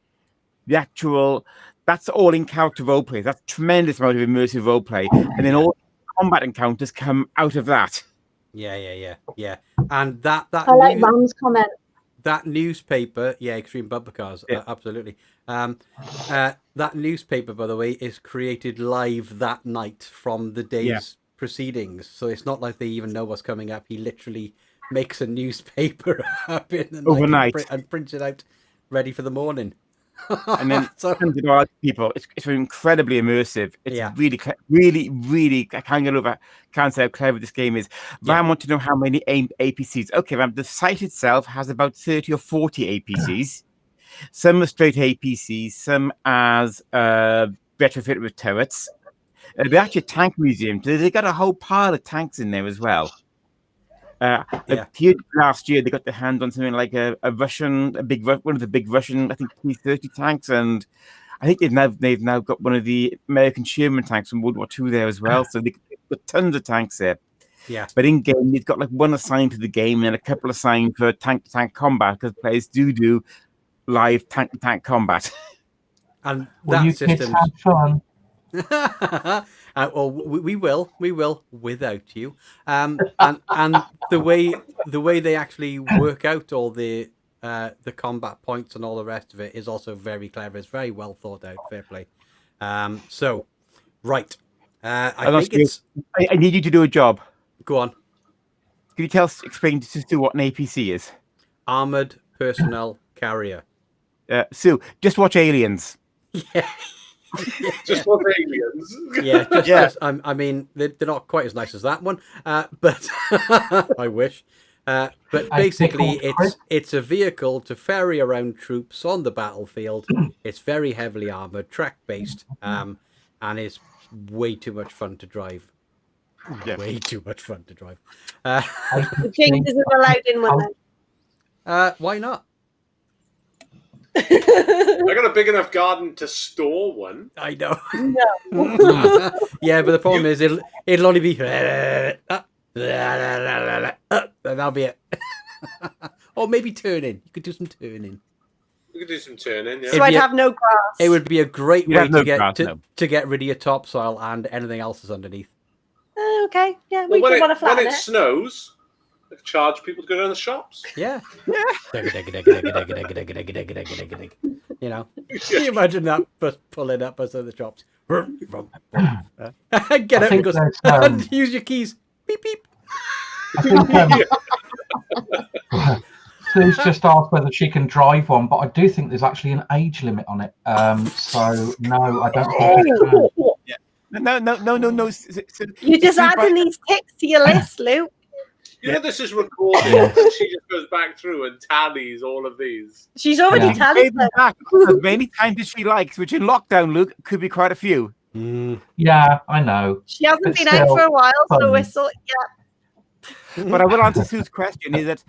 that's all in character roleplay. That's a tremendous amount of immersive roleplay, and then all combat encounters come out of that. Yeah. And that I like Ram's comment. that newspaper, yeah, Extreme Bumper Cars, Yeah. absolutely. That newspaper, by the way, is created live that night from the day's proceedings. So it's not like they even know what's coming up. He literally makes a newspaper up in the night Overnight. and prints it out ready for the morning. And then So- hundred other people. It's incredibly immersive. It's really. I can't say how clever this game is. But I want to know how many APCs. Okay, the site itself has about 30 or 40 APCs. Some are straight APCs. Some as retrofit with turrets. They're actually a tank museum. So they got a whole pile of tanks in there as well. Here last year they got their hands on something like one of the big Russian, I think T-30 tanks, and I think they've now got one of the American Sherman tanks from World War II there as well. So they've got tons of tanks there. Yeah. But in game, you've got like one assigned to the game and a couple assigned for tank-to-tank combat, because players do live tank-to-tank combat. And Well, you kids have fun. Well, we will without you. And the way they actually work out all the combat points and all the rest of it is also very clever. It's very well thought out. Fair play. So, right. I need you to do a job. Go on. Can you explain to Sue what an APC is? Armored personnel carrier. Sue, just watch Aliens. Yeah. Just watch Aliens. Just, I mean, they're not quite as nice as that one, but I wish. But basically, it's a vehicle to ferry around troops on the battlefield. It's very heavily armored, track-based, and is way too much fun to drive. Yeah. Way too much fun to drive. James isn't allowed in one then. Why not? I got a big enough garden to store one. I know. No. Yeah, but the problem is it'll only be that'll be it. Or maybe turning. You could do some turning. We could do some turning. Yeah. So I'd have no grass. It would be a great You'd way have no to get grass, to, no. to get rid of your topsoil and anything else is underneath. Okay, yeah, Well, we can want to when flatten it it. snows, I could charge people to go down the shops. Yeah. You know, can you imagine that bus pulling up us in the shops? Get out and goes, and use your keys. Beep beep. I think Sue's just asked whether she can drive one, but I do think there's actually an age limit on it. So no, I don't think you can. Yeah. No. You're just adding these ticks to your list, Luke. You know this is recorded, and she just goes back through and tallies all of these. She's already Yeah. tallied them. back as many times as she likes, which in lockdown, Luke, could be quite a few. Yeah, I know. She hasn't But been out still, for a while, so fun. we're sort But I will answer Sue's question is that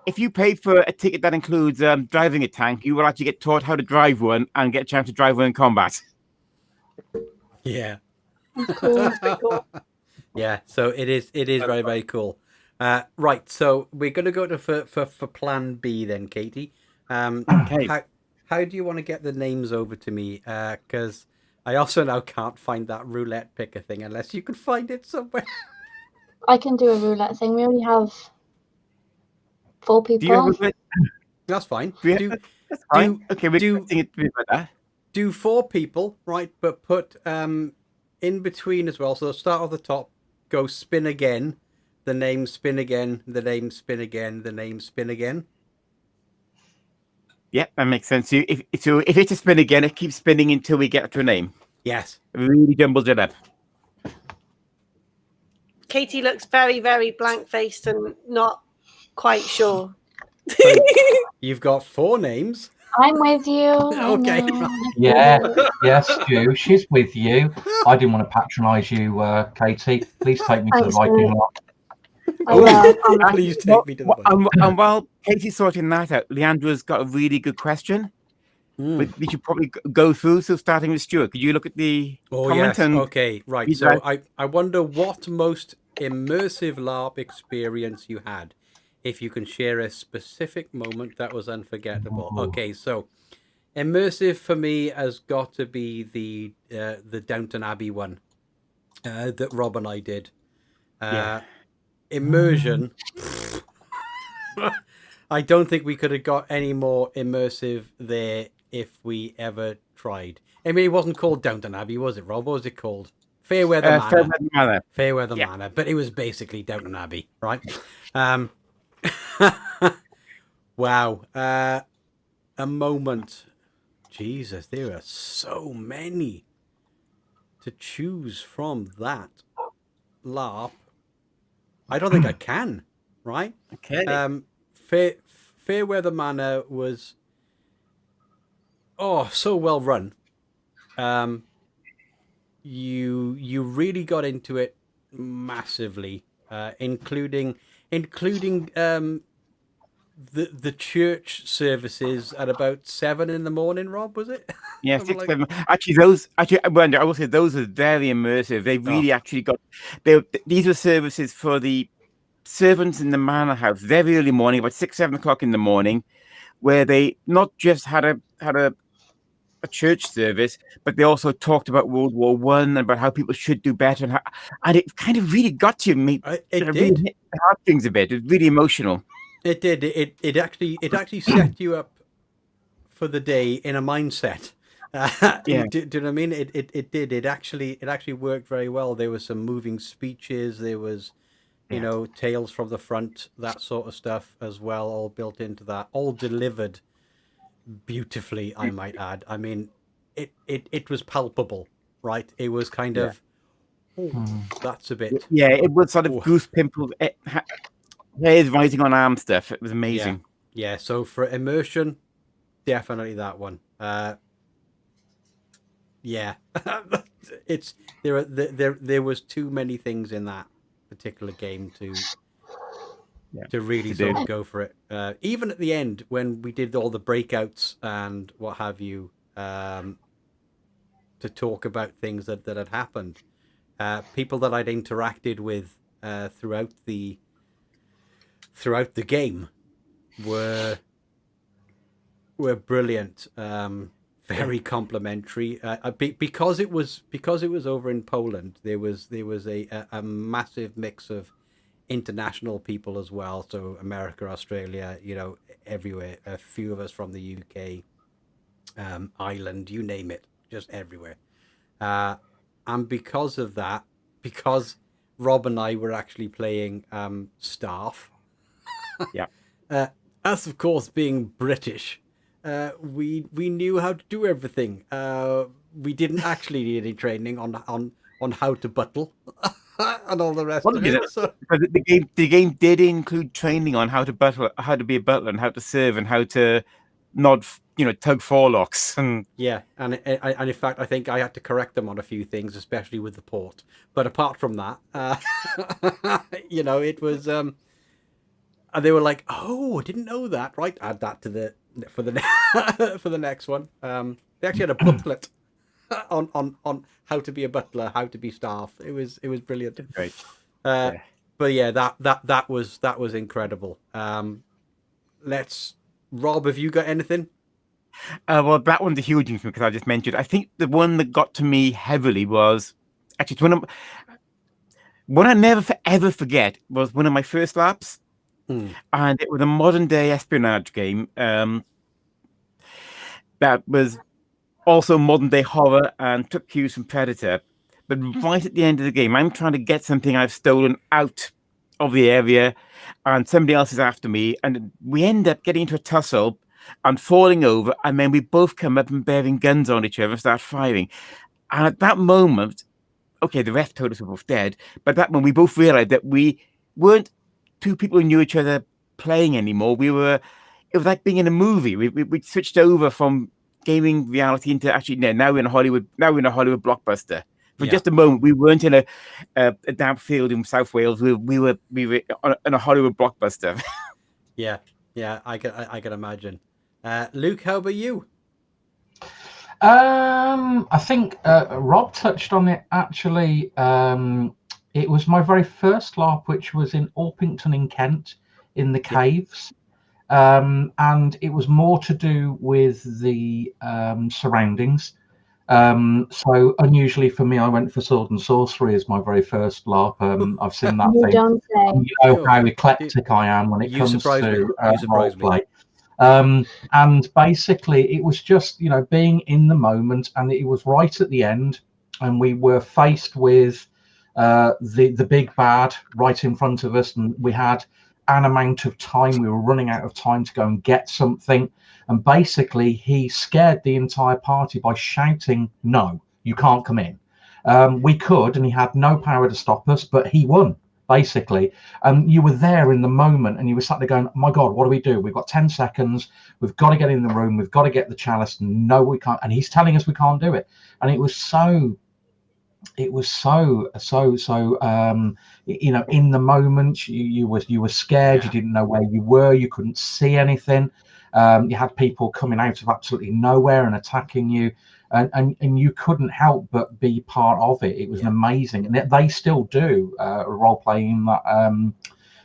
if you pay for a ticket that includes driving a tank, you will actually get taught how to drive one and get a chance to drive one in combat. Yeah. Cool. Yeah, so it is very, very cool. Right, so we're going to go to for plan B then, Katie. Okay. How do you want to get the names over to me? Because I also now can't find that roulette picker thing unless you can find it somewhere. I can do a roulette thing. We only have 4 Do you have people. That's fine. Yeah, that's fine. Okay, we're do- expecting it to be like that. Do 4 people, right? But put in between as well. So start off the top, go spin again, the name spin again, the name spin again, the name spin again. Yeah, that makes sense. If it's a spin again, it keeps spinning until we get to a name. Yes. It really jumbles it up. Katie looks very, very blank-faced and not quite sure. So you've got 4 names. I'm with you. Okay. Yeah, yes, Stu, she's with you. I didn't want to patronise you, Katie. Please take me to the Thanks, Viking Luke. lot. Please take me to the And while Katie's sorting that out, Leandra's got a really good question. We should probably go through. So starting with Stuart, could you look at the comment? Yes. Okay, right. He's So right. I wonder what most immersive LARP experience you had. If you can share a specific moment that was unforgettable. Okay, so immersive for me has got to be the Downton Abbey one that Rob and I did. Immersion. I don't think we could have got any more immersive there if we ever tried. I mean, it wasn't called Downton Abbey, was it, Rob? What was it called? Fairweather Manor. Fairweather Manor. Fairweather Yeah. Manor, but it was basically Downton Abbey, right? Wow. A moment. Jesus, there are so many to choose from that LARP. I don't think I can, right? Okay. Fairweather Manor was so well run. You really got into it massively, including the church services at about 7 a.m, Rob, was it? Yeah, Something 6, like 7. I will say those are very immersive. They really actually got. These were services for the servants in the manor house very early morning, about 6, 7 o'clock in the morning, where they not just had a church service, but they also talked about World War I and about how people should do better, and it kind of really got to me. It really did. hit the heartstrings a bit. It was really emotional. It did. It actually set you up for the day in a mindset. Yeah. Do you know what I mean? It did. It actually worked very well. There was some moving speeches. There was, you know, tales from the front, that sort of stuff as well, all built into that, all delivered beautifully, I might add. I mean, it was palpable, right? It was kind of, that's a bit. Yeah, it was sort of goose pimple, hairs rising on arm stuff. It was amazing. Yeah. So for immersion, definitely that one. Yeah, it's there was too many things in that particular game to really sort of go for it. Even at the end when we did all the breakouts and what have you, to talk about things that had happened, people that I'd interacted with throughout the game were brilliant. Very complimentary. Because it was over in Poland. There was a massive mix of international people as well. So America, Australia, you know, everywhere. A few of us from the UK, Ireland, you name it, just everywhere. And because of that, because Rob and I were actually playing staff. Us, of course, being British. We knew how to do everything. We didn't actually need any training on how to buttle and all the rest of it. So. The game did include training on how to buttle, how to be a butler, and how to serve, and how to not, tug forelocks. And and in fact, I think I had to correct them on a few things, especially with the port. But apart from that, it was. And they were like, "Oh, I didn't know that." Right, add that to for the next one. They actually had a booklet on how to be a butler, how to be staff. It was brilliant. Great. But yeah, that was incredible. Rob, have you got anything? Well, that one's a huge one because I just mentioned. I think the one that got to me heavily was actually one I never ever forget was one of my first LARPs. And it was a modern day espionage game that was also modern day horror and took cues from Predator. But right at the end of the game, I'm trying to get something I've stolen out of the area, and somebody else is after me, and we end up getting into a tussle and falling over, and then we both come up and bearing guns on each other and start firing. And at that moment, okay, the ref told us we're both dead, but that moment we both realized that we weren't two people who knew each other playing anymore. It was like being in a movie. We switched over from gaming reality into actually now we're in a Hollywood blockbuster. For just a moment, we weren't in a damp field in South Wales. We were in a Hollywood blockbuster. Yeah, I can imagine. Luke, how about you? I think Rob touched on it actually. It was my very first LARP, which was in Orpington in Kent, in the caves. And it was more to do with the surroundings. So unusually for me, I went for Sword and Sorcery as my very first LARP. I've seen that You thing. don't say. And you know how eclectic I am when it You comes surprise me. to You surprise me. roleplay. And basically, it was just, you know, being in the moment, and it was right at the end, and we were faced with the big bad right in front of us, and we had an amount of time. We were running out of time to go and get something, and basically, he scared the entire party by shouting, "No, you can't come in." We could, and he had no power to stop us, but he won. Basically, you were there in the moment, and you were sat there going, oh my God, what do we do? We've got 10 seconds. We've got to get in the room. We've got to get the chalice. No, we can't. And he's telling us we can't do it. And it was so, you know, in the moment, you were scared. You didn't know where you were. You couldn't see anything. You had people coming out of absolutely nowhere and attacking you. And you couldn't help but be part of it. It was amazing, and they still do role playing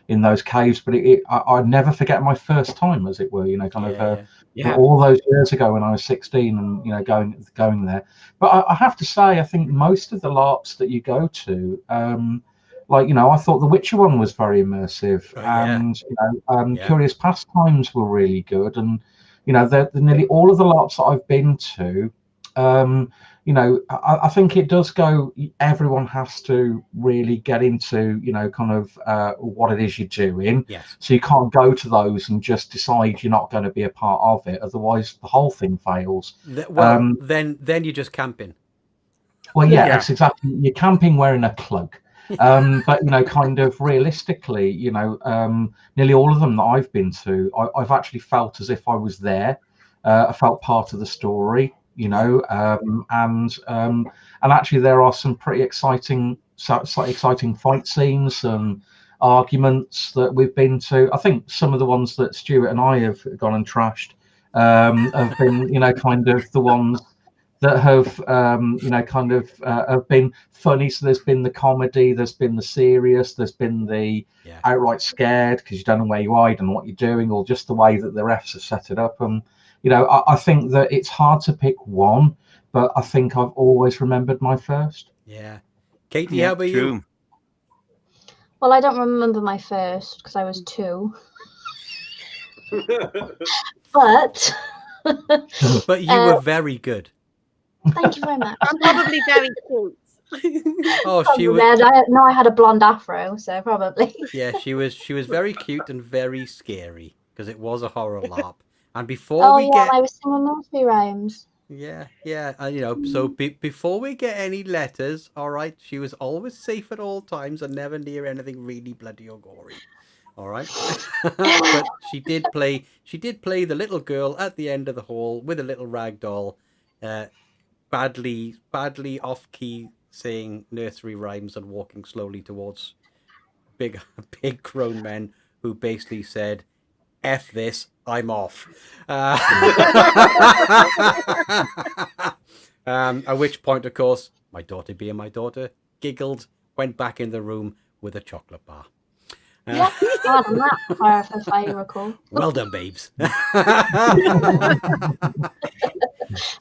in those caves. But I never forget my first time, as it were. You know, all those years ago when I was 16, and you know, going there. But I have to say, I think most of the LARPs that you go to, like, you know, I thought the Witcher one was very immersive, and you know, Curious Pastimes were really good, and you know, nearly all of the LARPs that I've been to. You know, I think it does go. Everyone has to really get into, you know, kind of what it is you're doing. Yes. So you can't go to those and just decide you're not going to be a part of it. Otherwise, the whole thing fails. Then you're just camping. Well, yeah, it's exactly. You're camping wearing a cloak. But you know, kind of realistically, you know, nearly all of them that I've been to, I've actually felt as if I was there. I felt part of the story. You know, and actually there are some pretty exciting fight scenes and arguments that we've been to. I think some of the ones that Stuart and I have gone and trashed have been, you know, kind of the ones that have, you know, kind of have been funny. So there's been the comedy, there's been the serious, there's been the outright scared because you don't know where you are, you don't know what you're doing, or just the way that the refs have set it up. And you know, I think that it's hard to pick one, but I think I've always remembered my first. Yeah. Katie, how about you? Well, I don't remember my first because I was 2. But you were very good. Thank you very much. I'm probably very cute. She was. I had a blonde afro, so probably. Yeah, she was very cute and very scary because it was a horror LARP. And before I was singing nursery rhymes. Yeah, and you know, so before we get any letters, all right, she was always safe at all times and never near anything really bloody or gory. All right, but she did play the little girl at the end of the hall with a little rag doll, badly off key, saying nursery rhymes and walking slowly towards big grown men who basically said, "F this, I'm off." At which point, of course, my daughter, being my daughter, giggled, went back in the room with a chocolate bar. If I recall. Well done, babes.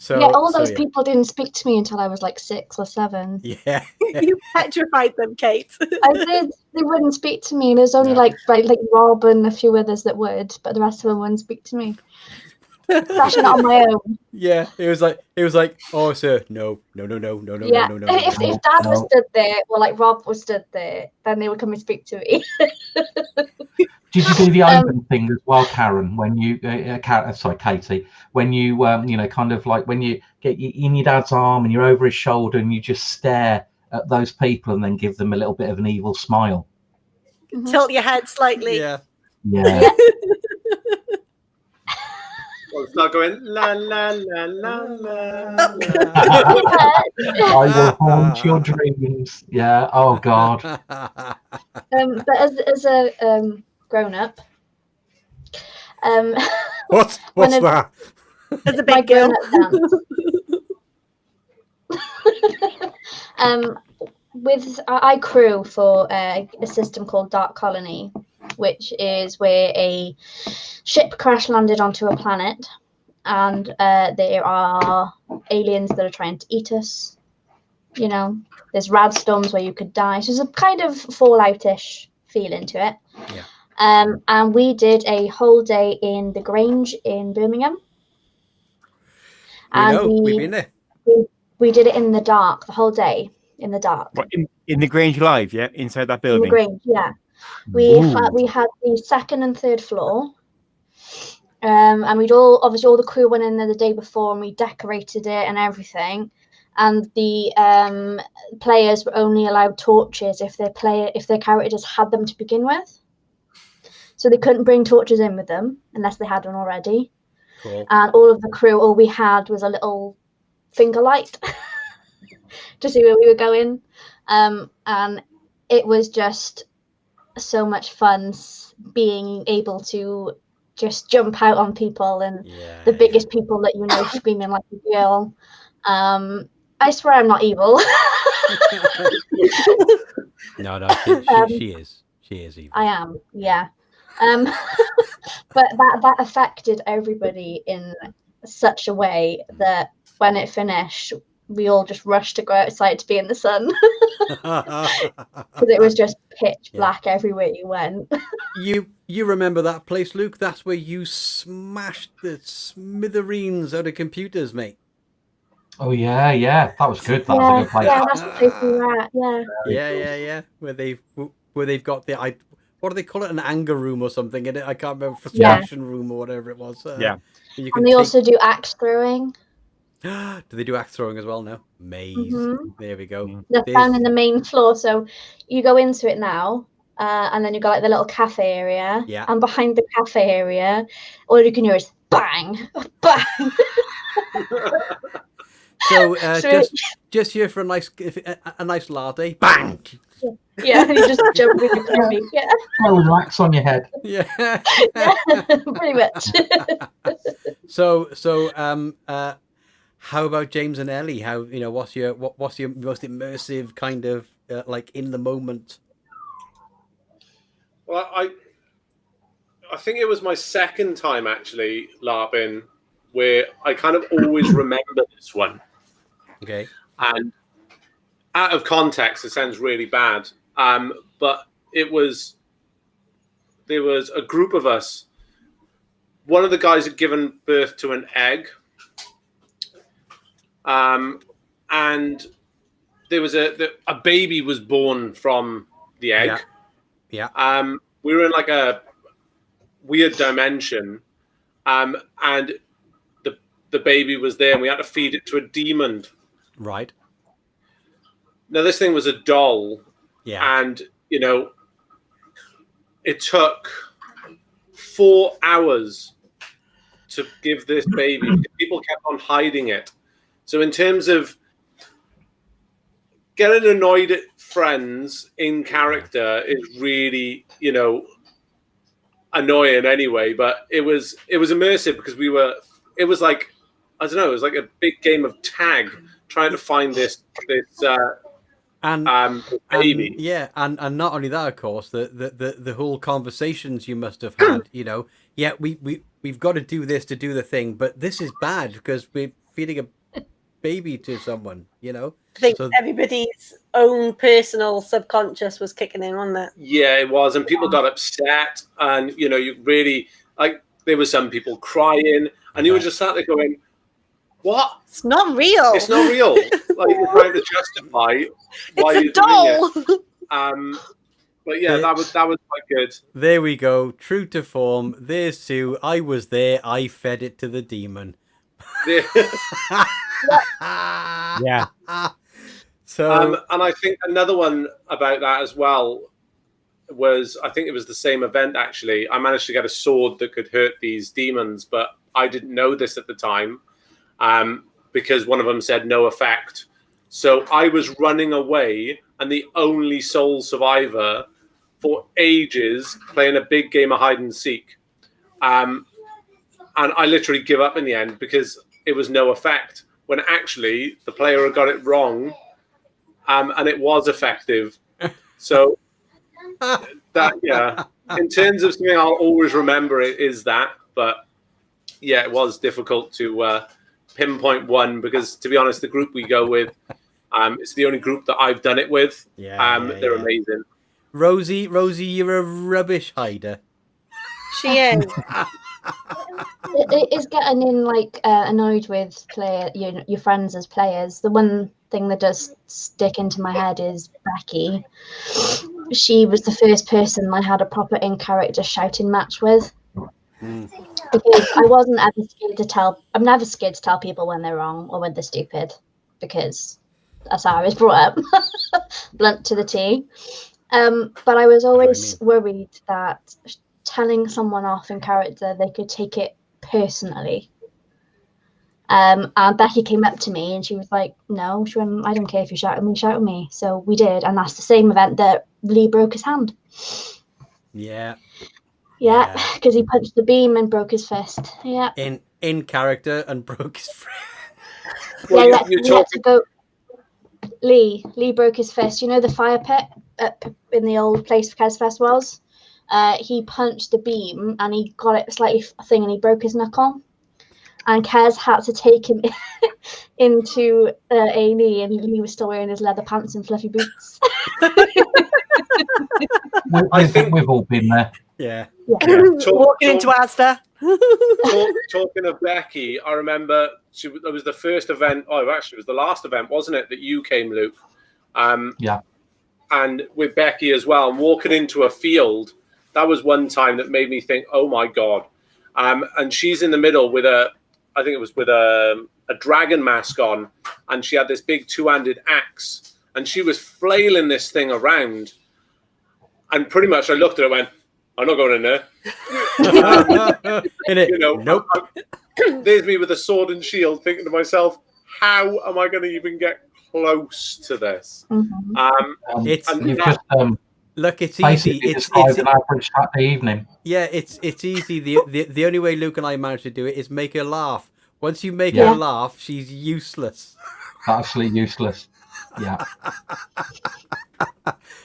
All those people didn't speak to me until I was like 6 or 7. Yeah. You petrified them, Kate. I did. They wouldn't speak to me. There's only like Rob and a few others that would, but the rest of them wouldn't speak to me. Crashing on my own. Yeah, it was like, oh sir, no. Yeah, if Dad was stood there, or like Rob was stood there, then they would come and speak to me. Did you do the open thing as well, Karen? When you, Katie, when you, you know, kind of like when you get in your dad's arm and you're over his shoulder and you just stare at those people and then give them a little bit of an evil smile. Mm-hmm. Tilt your head slightly. Yeah. Well, start going la la la la la. I will haunt your dreams. Yeah. Oh God. But as a grown up, what's that? As a big girl. I crew for a system called Dark Colony, which is where a ship crash landed onto a planet, and there are aliens that are trying to eat us. You know, there's rad storms where you could die. So there's a kind of Fallout-ish feeling to it. Yeah. And we did a whole day in the Grange in Birmingham. We've been there. We did it in the dark, the whole day in the dark. What, in the Grange Live, yeah, inside that In the building. Grange, yeah. We had the second and third floor. And we'd obviously all the crew went in there the day before and we decorated it and everything. And the players were only allowed torches if their characters had them to begin with. So they couldn't bring torches in with them unless they had one already. Cool. And all of the crew, all we had was a little finger light to see where we were going. And it was just so much fun being able to just jump out on people and the biggest people that you know screaming like a girl. I swear I'm not evil. No, she is. She is evil. I am, yeah. But that affected everybody in such a way that when it finished, we all just rushed to go outside to be in the sun. Because it was just pitch black everywhere you went. You remember that place, Luke? That's where you smashed the smithereens out of computers, mate. Oh yeah, that was good. That was a good place. Yeah, that's the place we were at. Yeah. Where they've got the what do they call it? An anger room or something in it? I can't remember. Frustration room or whatever it was. And they also do axe throwing. Do they do axe throwing as well now? Maze. Mm-hmm. There we go. They're down in the main floor, so you go into it now, and then you got like the little cafe area. Yeah. And behind the cafe area, all you can hear is bang, bang. So just here for a nice latte, bang. Yeah, you just jump with your coffee. Yeah. With an axe on your head. Yeah. Pretty much. So how about James and Ellie? How what's your most immersive kind of like in the moment? Well, I think it was my second time actually LARPing where I kind of always remember this one. Okay. And out of context, it sounds really bad. But there was a group of us. One of the guys had given birth to an egg. And there was a baby was born from the egg. Yeah. We were in like a weird dimension. And the baby was there and we had to feed it to a demon. Right. Now this thing was a doll. Yeah. And it took 4 hours to give this baby. People kept on hiding it. So in terms of getting annoyed at friends in character is really, annoying anyway. But it was immersive because it was like, I don't know, it was like a big game of tag trying to find this baby. And not only that, of course, the whole conversations you must have had. We've got to do this to do the thing, but this is bad because we're feeding a baby to someone. I think everybody's own personal subconscious was kicking in on that. Yeah, it was, and people got upset, and you really there were some people crying, and you were just sat there going, "What? It's not real. It's not real." Like you're trying to justify why it's a doll. Doing it. But yeah, that was quite good. There we go, true to form. There's Sue. I was there. I fed it to the demon. Yeah. So, and I think another one about that as well was, I think it was the same event actually. I managed to get a sword that could hurt these demons, but I didn't know this at the time because one of them said no effect. So I was running away and the only sole survivor for ages playing a big game of hide and seek. And I literally give up in the end because it was no effect when actually the player had got it wrong. And it was effective. So that, in terms of something I'll always remember, it is that. But it was difficult to pinpoint one because, to be honest, the group we go with, it's the only group that I've done it with. They're amazing. Rosie, you're a rubbish hider. She is. It is getting in like annoyed with your friends as players. The one thing that does stick into my head is Becky. She was the first person I had a proper in-character shouting match with. Because I wasn't ever scared to tell. I'm never scared to tell people when they're wrong or when they're stupid, because that's how I was brought up, blunt to the T. But I was always worried that telling someone off in character, they could take it personally. And Becky came up to me and she was like, "No," she went, "I don't care if you shout at me." So we did, and that's the same event that Lee broke his hand. Yeah. Yeah, because he punched the beam and broke his fist. Yeah. In character and broke his fist. Well, yeah, you had to go. Lee broke his fist. You know the fire pit in the old place Kes Fest was? He punched the beam and he got it slightly thing and he broke his knuckle. And Kez had to take him into A&E, and Lee was still wearing his leather pants and fluffy boots. I think we've all been there. Yeah. Walking into Asda. Talking of Becky, I remember it was the first event. Oh, actually, it was the last event, wasn't it? That you came, Luke. Yeah. And with Becky as well, and walking into a field, that was one time that made me think, "Oh my god!" And she's in the middle with I think it was with a dragon mask on, and she had this big two-handed axe, and she was flailing this thing around. And pretty much, I looked at her and went, "I'm not going in there." You know, nope. There's me with a sword and shield, thinking to myself, "How am I going to even get close to this?" Look, it's basically easy. It's It's an average Saturday evening. Yeah, it's easy. The only way Luke and I managed to do it is make her laugh. Once you make her laugh, she's useless. Absolutely useless. Yeah.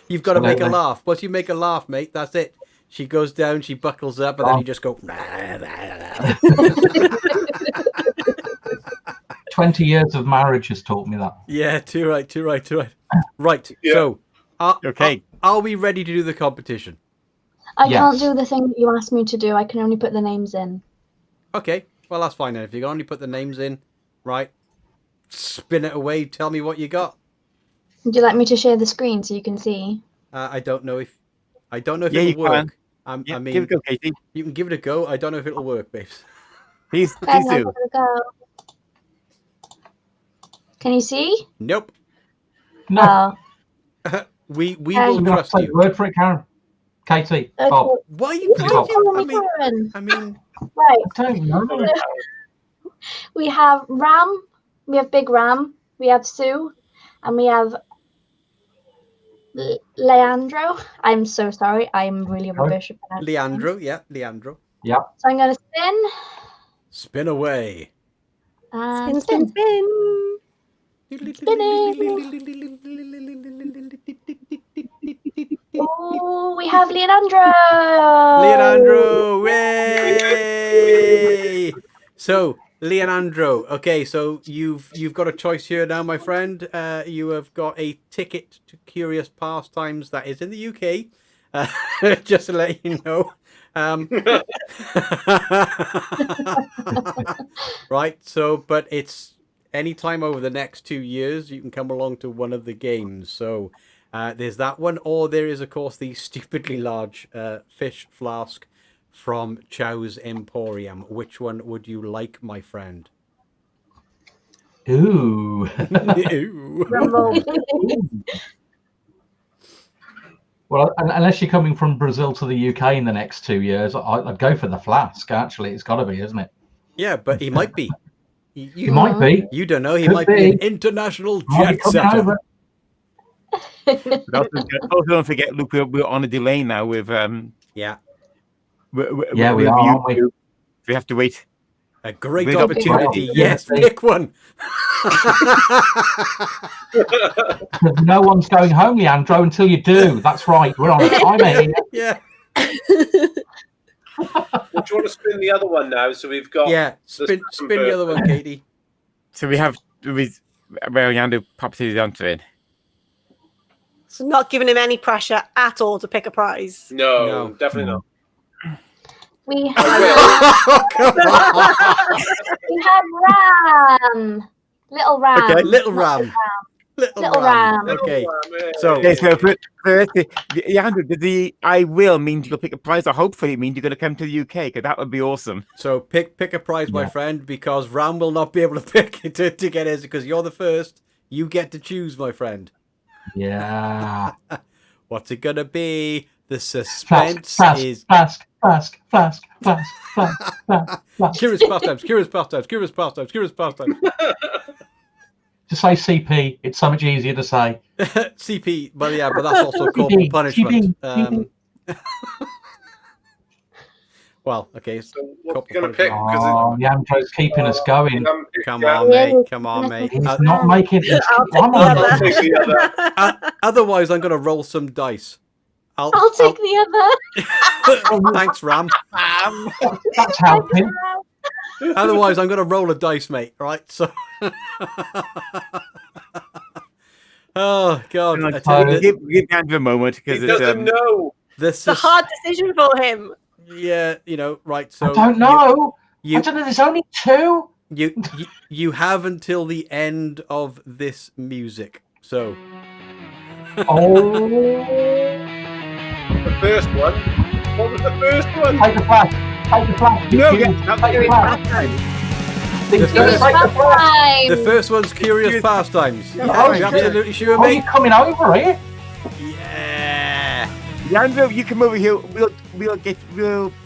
You've got to make her laugh. Once you make her laugh, mate, that's it. She goes down, she buckles up, and then you just go. 20 years of marriage has taught me that. Yeah, too right. Right. Yeah. So, are we ready to do the competition? I can't do the thing that you asked me to do. I can only put the names in. Okay, well, that's fine then. If you can only put the names in, right, spin it away. Tell me what you got. Would you like me to share the screen so you can see? I don't know if it'll work. I mean, give it a go, Katie. You can give it a go. I don't know if it'll work, babes. Please do. Go. Can you see? Nope. No. We will trust you. Word for it, Karen. Katie. Bob. Why are you? I mean, right. I don't know. We have Ram. We have Big Ram. We have Sue, and we have Leandro. I'm so sorry. I'm really rubbish at pronouncing. Leandro. Yeah. So I'm going to spin. Spin away. Spin. Oh, we have Leandro. Yay! So, Leandro. Okay, so you've got a choice here now, my friend. You have got a ticket to Curious Pastimes that is in the UK. Just to let you know. Right. So, but it's anytime over the next 2 years, you can come along to one of the games. So there's that one, or there is, of course, the stupidly large fish flask from Chow's Emporium. Which one would you like, my friend? Ooh. Well, unless you're coming from Brazil to the UK in the next 2 years, I'd go for the flask. Actually, it's got to be, isn't it? Yeah, but he might be. He might be. You don't know. He might be an international jet setter. Also, don't forget, Luke, we're on a delay now with we are. We have to wait. A great opportunity. Yes, pick one. No one's going home, Leandro, until you do. That's right. We're on a timer here. Yeah. Well, do you want to spin the other one now? So we've got spin the other one, Katie. So we have Leandro pops his onto it. So not giving him any pressure at all to pick a prize. No, definitely not. We have we have Ram. Little Ram. Okay. Little Ram. Little Ram. Okay. So Leandro, did the I will mean you'll pick a prize, or hopefully it means you're going to come to the UK, because that would be awesome. So pick a prize, my friend, because Ram will not be able to pick to get his, because you're the first. You get to choose, my friend. Yeah. What's it gonna be? The suspense is Flask. Curious pastimes. To say CP, it's so much easier to say. CP, but yeah, but that's also corporal punishment. Well, okay. So what are you going to pick? Leandro's keeping us going. Come on, mate. He's not making it. I'll take the other. Otherwise, I'm going to roll some dice. I'll take the other. Thanks, Ram. That's helping. Otherwise, I'm going to roll a dice, mate. Right? So. Oh God! Give Andrew a moment, because he doesn't know. It's a hard decision for him. Yeah, right. So I don't know. I don't know. There's only two. You have until the end of this music. So. Oh. The first one. What was the first one? Take the flash. No, the first one's Curious Pastimes. Oh, Are you absolutely sure, Are you mate? coming over here? Yeah. Leandro, you come over here. We'll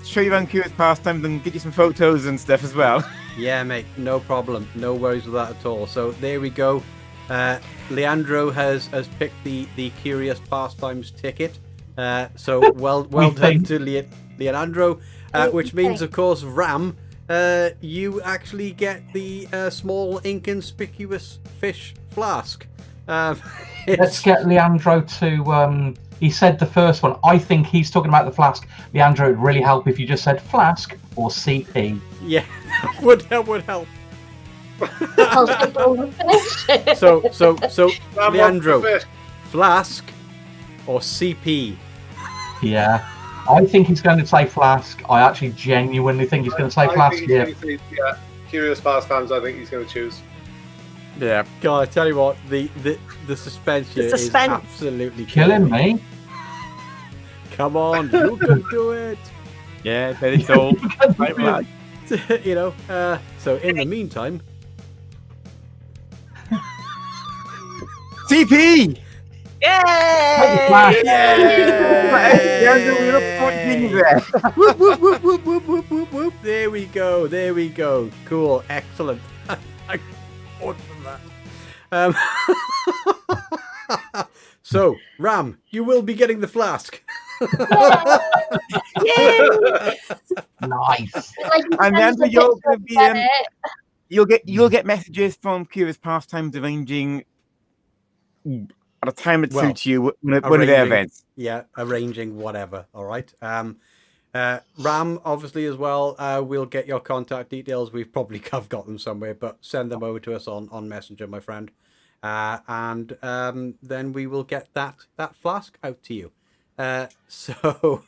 show you around Curious Pastimes and get you some photos and stuff as well. Yeah, mate. No problem. No worries with that at all. So there we go. Leandro has picked the Curious Pastimes ticket. So well done to Leandro. Which means, of course, Ram, you actually get the small inconspicuous fish flask. Let's get Leandro to. He said the first one. I think he's talking about the flask. Leandro, it'd really help if you just said flask or CP. Yeah, that would help. So Leandro, flask or CP? Yeah. I think he's going to say flask. I actually genuinely think he's going to say flask here. Yeah, Curious Pastimes, I think he's going to choose. Yeah. God, I tell you what, the suspense here is absolutely killing me. Come on, you can do it. Yeah, but it's all. So in the meantime, CP. Yay! There we go. Cool, excellent. I fought from that. So, Ram, you will be getting the flask. Yay! Nice. And then you're going to be. You'll get messages from Curious Pastimes arranging at a time that suits you, one of their events. Yeah, arranging whatever. All right. Ram, obviously, as well. We'll get your contact details. We've probably have got them somewhere, but send them over to us on Messenger, my friend. And then we will get that flask out to you. So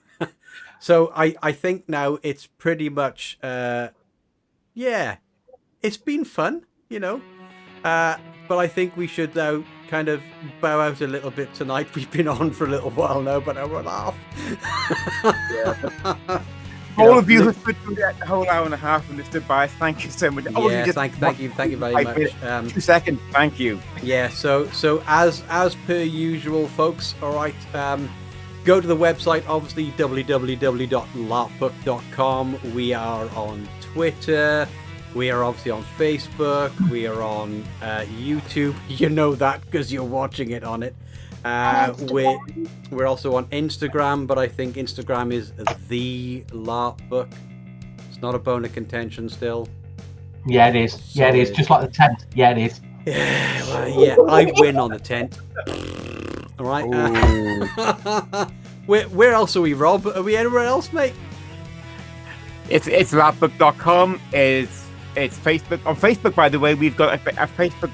I think now it's pretty much it's been fun, but I think we should now kind of bow out a little bit tonight. We've been on for a little while now, but I will laugh. All of you who stood through that whole hour and a half and stood by, thank you so much. Thank you very much. 2 seconds, thank you. Yeah, so as per usual, folks, all right, go to the website, obviously, www.larpbook.com. We are on Twitter. We are obviously on Facebook. We are on YouTube. You know that because you're watching it on it. We're also on Instagram, but I think Instagram is the LARPBook. It's not a bone of contention still. Yeah, it is. Yeah, it is. Just like the tent. Yeah, it is. Yeah, I win on the tent. All right. Ooh. Where else are we, Rob? Are we anywhere else, mate? It's LARPBook.com. It's Facebook. On Facebook, by the way, we've got a Facebook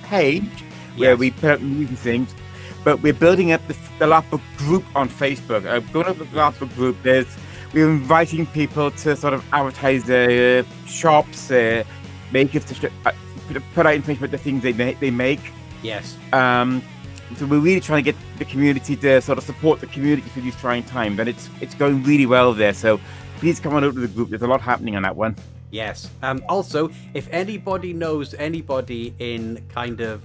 page where we put up news and things. But we're building up the LARPBook group on Facebook. Going up the LARPBook group, we're inviting people to sort of advertise their shops, makers, to put out information about the things they make. Yes. So we're really trying to get the community to sort of support the community through these trying times, and it's going really well there. So please come on over to the group. There's a lot happening on that one. Yes. Also, if anybody knows anybody in kind of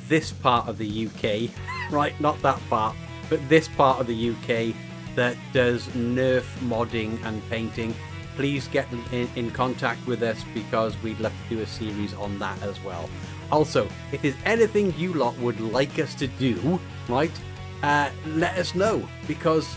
this part of the UK, right? Not that part, but this part of the UK that does Nerf modding and painting, please get in contact with us, because we'd love to do a series on that as well. Also, if there's anything you lot would like us to do, right, let us know, because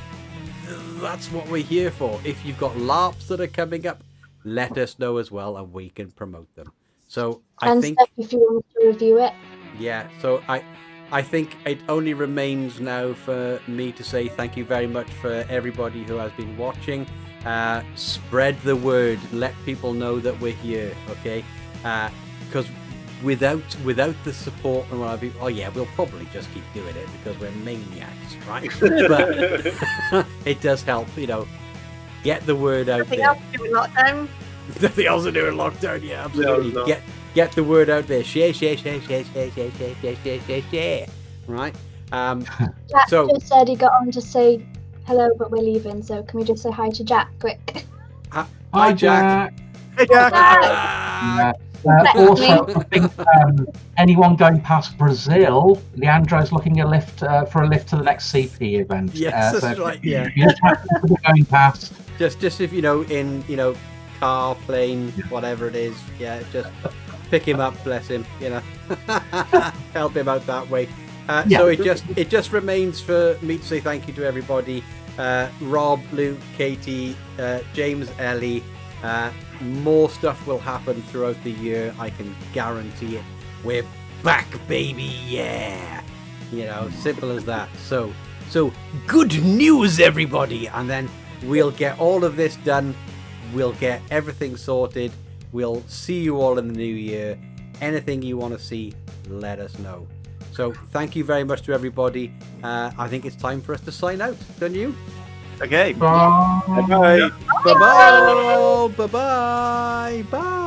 that's what we're here for. If you've got LARPs that are coming up, let us know as well, and we can promote them. So I think, if you want to review it. Yeah, so I think it only remains now for me to say thank you very much for everybody who has been watching. Spread the word, let people know that we're here, okay? Because without the support and whatever, we'll probably just keep doing it because we're maniacs, right? But it does help, get the word out there. Nothing else to do in lockdown. Nothing else to do in lockdown, yeah, absolutely. No. Get the word out there. Share. Right? Jack just said he got on to say hello, but we're leaving. So can we just say hi to Jack quick? Hi, Jack. Hey, Jack. Also, I think anyone going past Brazil, Leandro's looking for a lift to the next CP event. Yes, that's right. Yeah. You're going past. Just if in car, plane, whatever it is, just pick him up, bless him, help him out that way. So it just remains for me to say thank you to everybody. Rob, Luke, Katie, James, Ellie. More stuff will happen throughout the year, I can guarantee it. We're back, baby, yeah. Simple as that. So good news, everybody. And then we'll get all of this done. We'll get everything sorted. We'll see you all in the new year. Anything you want to see, let us know. So thank you very much to everybody. I think it's time for us to sign out, don't you? Okay. Bye. Bye. Bye-bye. Bye-bye. Bye.